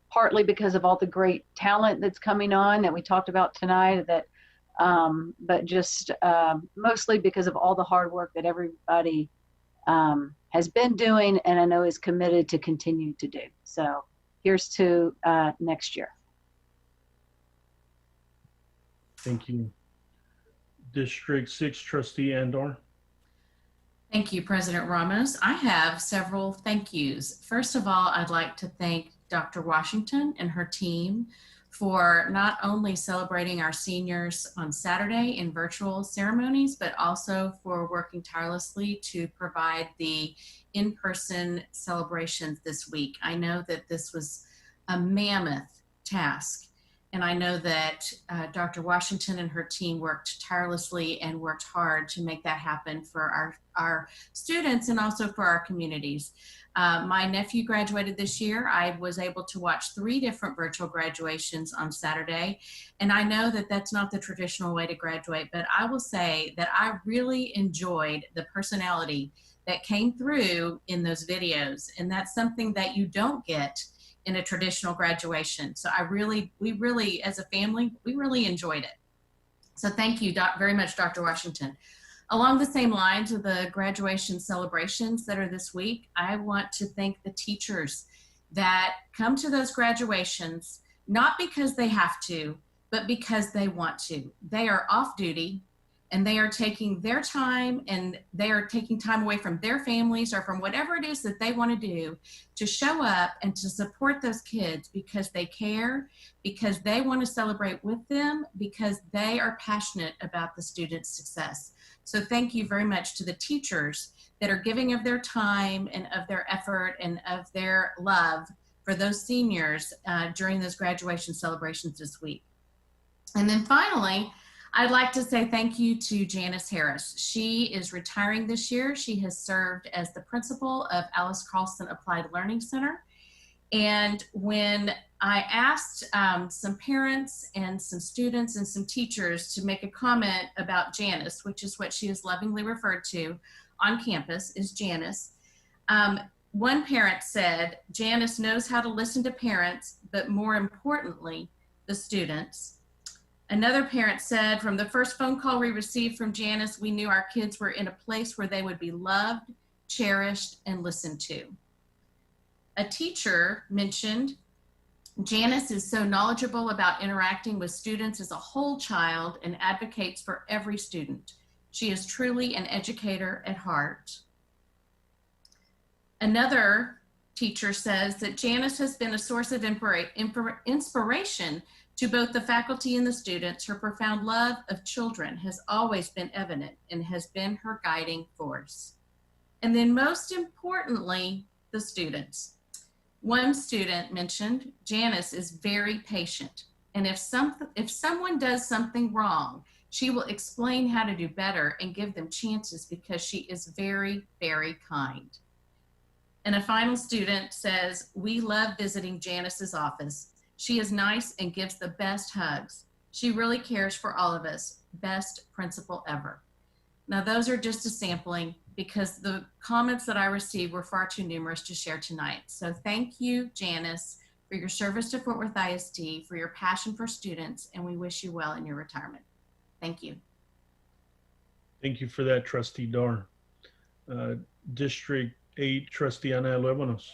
partly because of all the great talent that's coming on that we talked about tonight, but just mostly because of all the hard work that everybody has been doing and I know is committed to continue to do. So here's to next year. Thank you. District 6 trustee Andor. Thank you, President Ramos. I have several thank yous. First of all, I'd like to thank Dr. Washington and her team for not only celebrating our seniors on Saturday in virtual ceremonies, but also for working tirelessly to provide the in-person celebrations this week. I know that this was a mammoth task, and I know that Dr. Washington and her team worked tirelessly and worked hard to make that happen for our students and also for our communities. My nephew graduated this year. I was able to watch 3 different virtual graduations on Saturday. And I know that that's not the traditional way to graduate, but I will say that I really enjoyed the personality that came through in those videos. And that's something that you don't get in a traditional graduation. So we really, as a family, we really enjoyed it. So thank you very much, Dr. Washington. Along the same lines of the graduation celebrations that are this week, I want to thank the teachers that come to those graduations, not because they have to, but because they want to. They are off duty and they are taking their time and they are taking time away from their families or from whatever it is that they want to do to show up and to support those kids because they care, because they want to celebrate with them, because they are passionate about the students' success. So thank you very much to the teachers that are giving of their time and of their effort and of their love for those seniors during those graduation celebrations this week. And then finally, I'd like to say thank you to Janice Harris. She is retiring this year. She has served as the principal of Alice Carlson Applied Learning Center. And when I asked some parents and some students and some teachers to make a comment about Janice, which is what she is lovingly referred to on campus, is Janice. One parent said, Janice knows how to listen to parents, but more importantly, the students. Another parent said, from the first phone call we received from Janice, we knew our kids were in a place where they would be loved, cherished, and listened to. A teacher mentioned, Janice is so knowledgeable about interacting with students as a whole child and advocates for every student. She is truly an educator at heart. Another teacher says that Janice has been a source of inspiration to both the faculty and the students. Her profound love of children has always been evident and has been her guiding force. And then most importantly, the students. One student mentioned, Janice is very patient. And if someone does something wrong, she will explain how to do better and give them chances because she is very, very kind. And a final student says, we love visiting Janice's office. She is nice and gives the best hugs. She really cares for all of us. Best principal ever. Now, those are just a sampling because the comments that I received were far too numerous to share tonight. So thank you, Janice, for your service to Fort Worth ISD, for your passion for students, and we wish you well in your retirement. Thank you. Thank you for that, Trustee Dar. District 8, Trustee Ana Luébanos.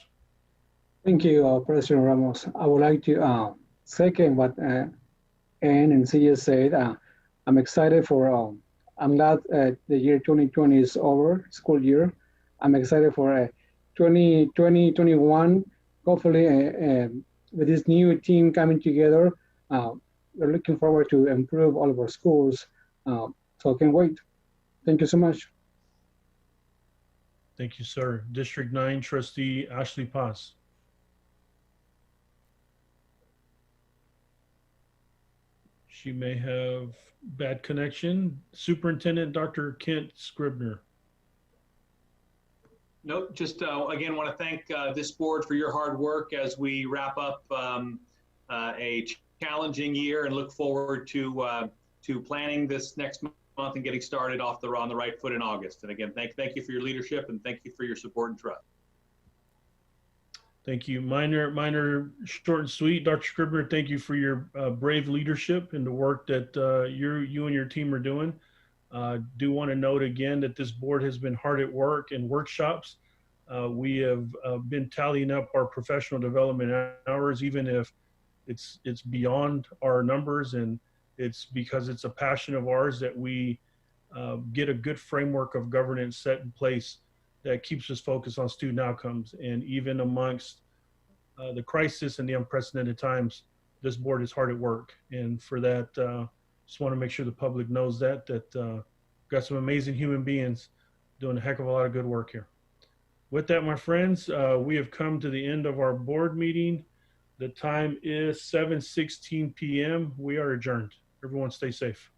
Thank you, President Ramos. I would like to second what Ann and Cia said. I'm excited for, I'm glad the year 2020 is over, school year. I'm excited for 2021. Hopefully, with this new team coming together, we're looking forward to improve all of our schools. So I can't wait. Thank you so much. Thank you, sir. District 9, Trustee Ashley Paz. She may have bad connection. Superintendent Dr. Kent Scribner. Nope, just again, want to thank this board for your hard work as we wrap up a challenging year and look forward to planning this next month and getting started on the right foot in August. And again, thank you for your leadership and thank you for your support and trust. Thank you. Minor, short and sweet. Dr. Scribner, thank you for your brave leadership and the work that you and your team are doing. Do want to note again that this board has been hard at work in workshops. We have been tallying up our professional development hours, even if it's beyond our numbers, and it's because it's a passion of ours that we get a good framework of governance set in place that keeps us focused on student outcomes. And even amongst the crisis and the unprecedented times, this board is hard at work. And for that, just want to make sure the public knows that got some amazing human beings doing a heck of a lot of good work here. With that, my friends, we have come to the end of our board meeting. The time is 7:16 p.m. We are adjourned. Everyone stay safe.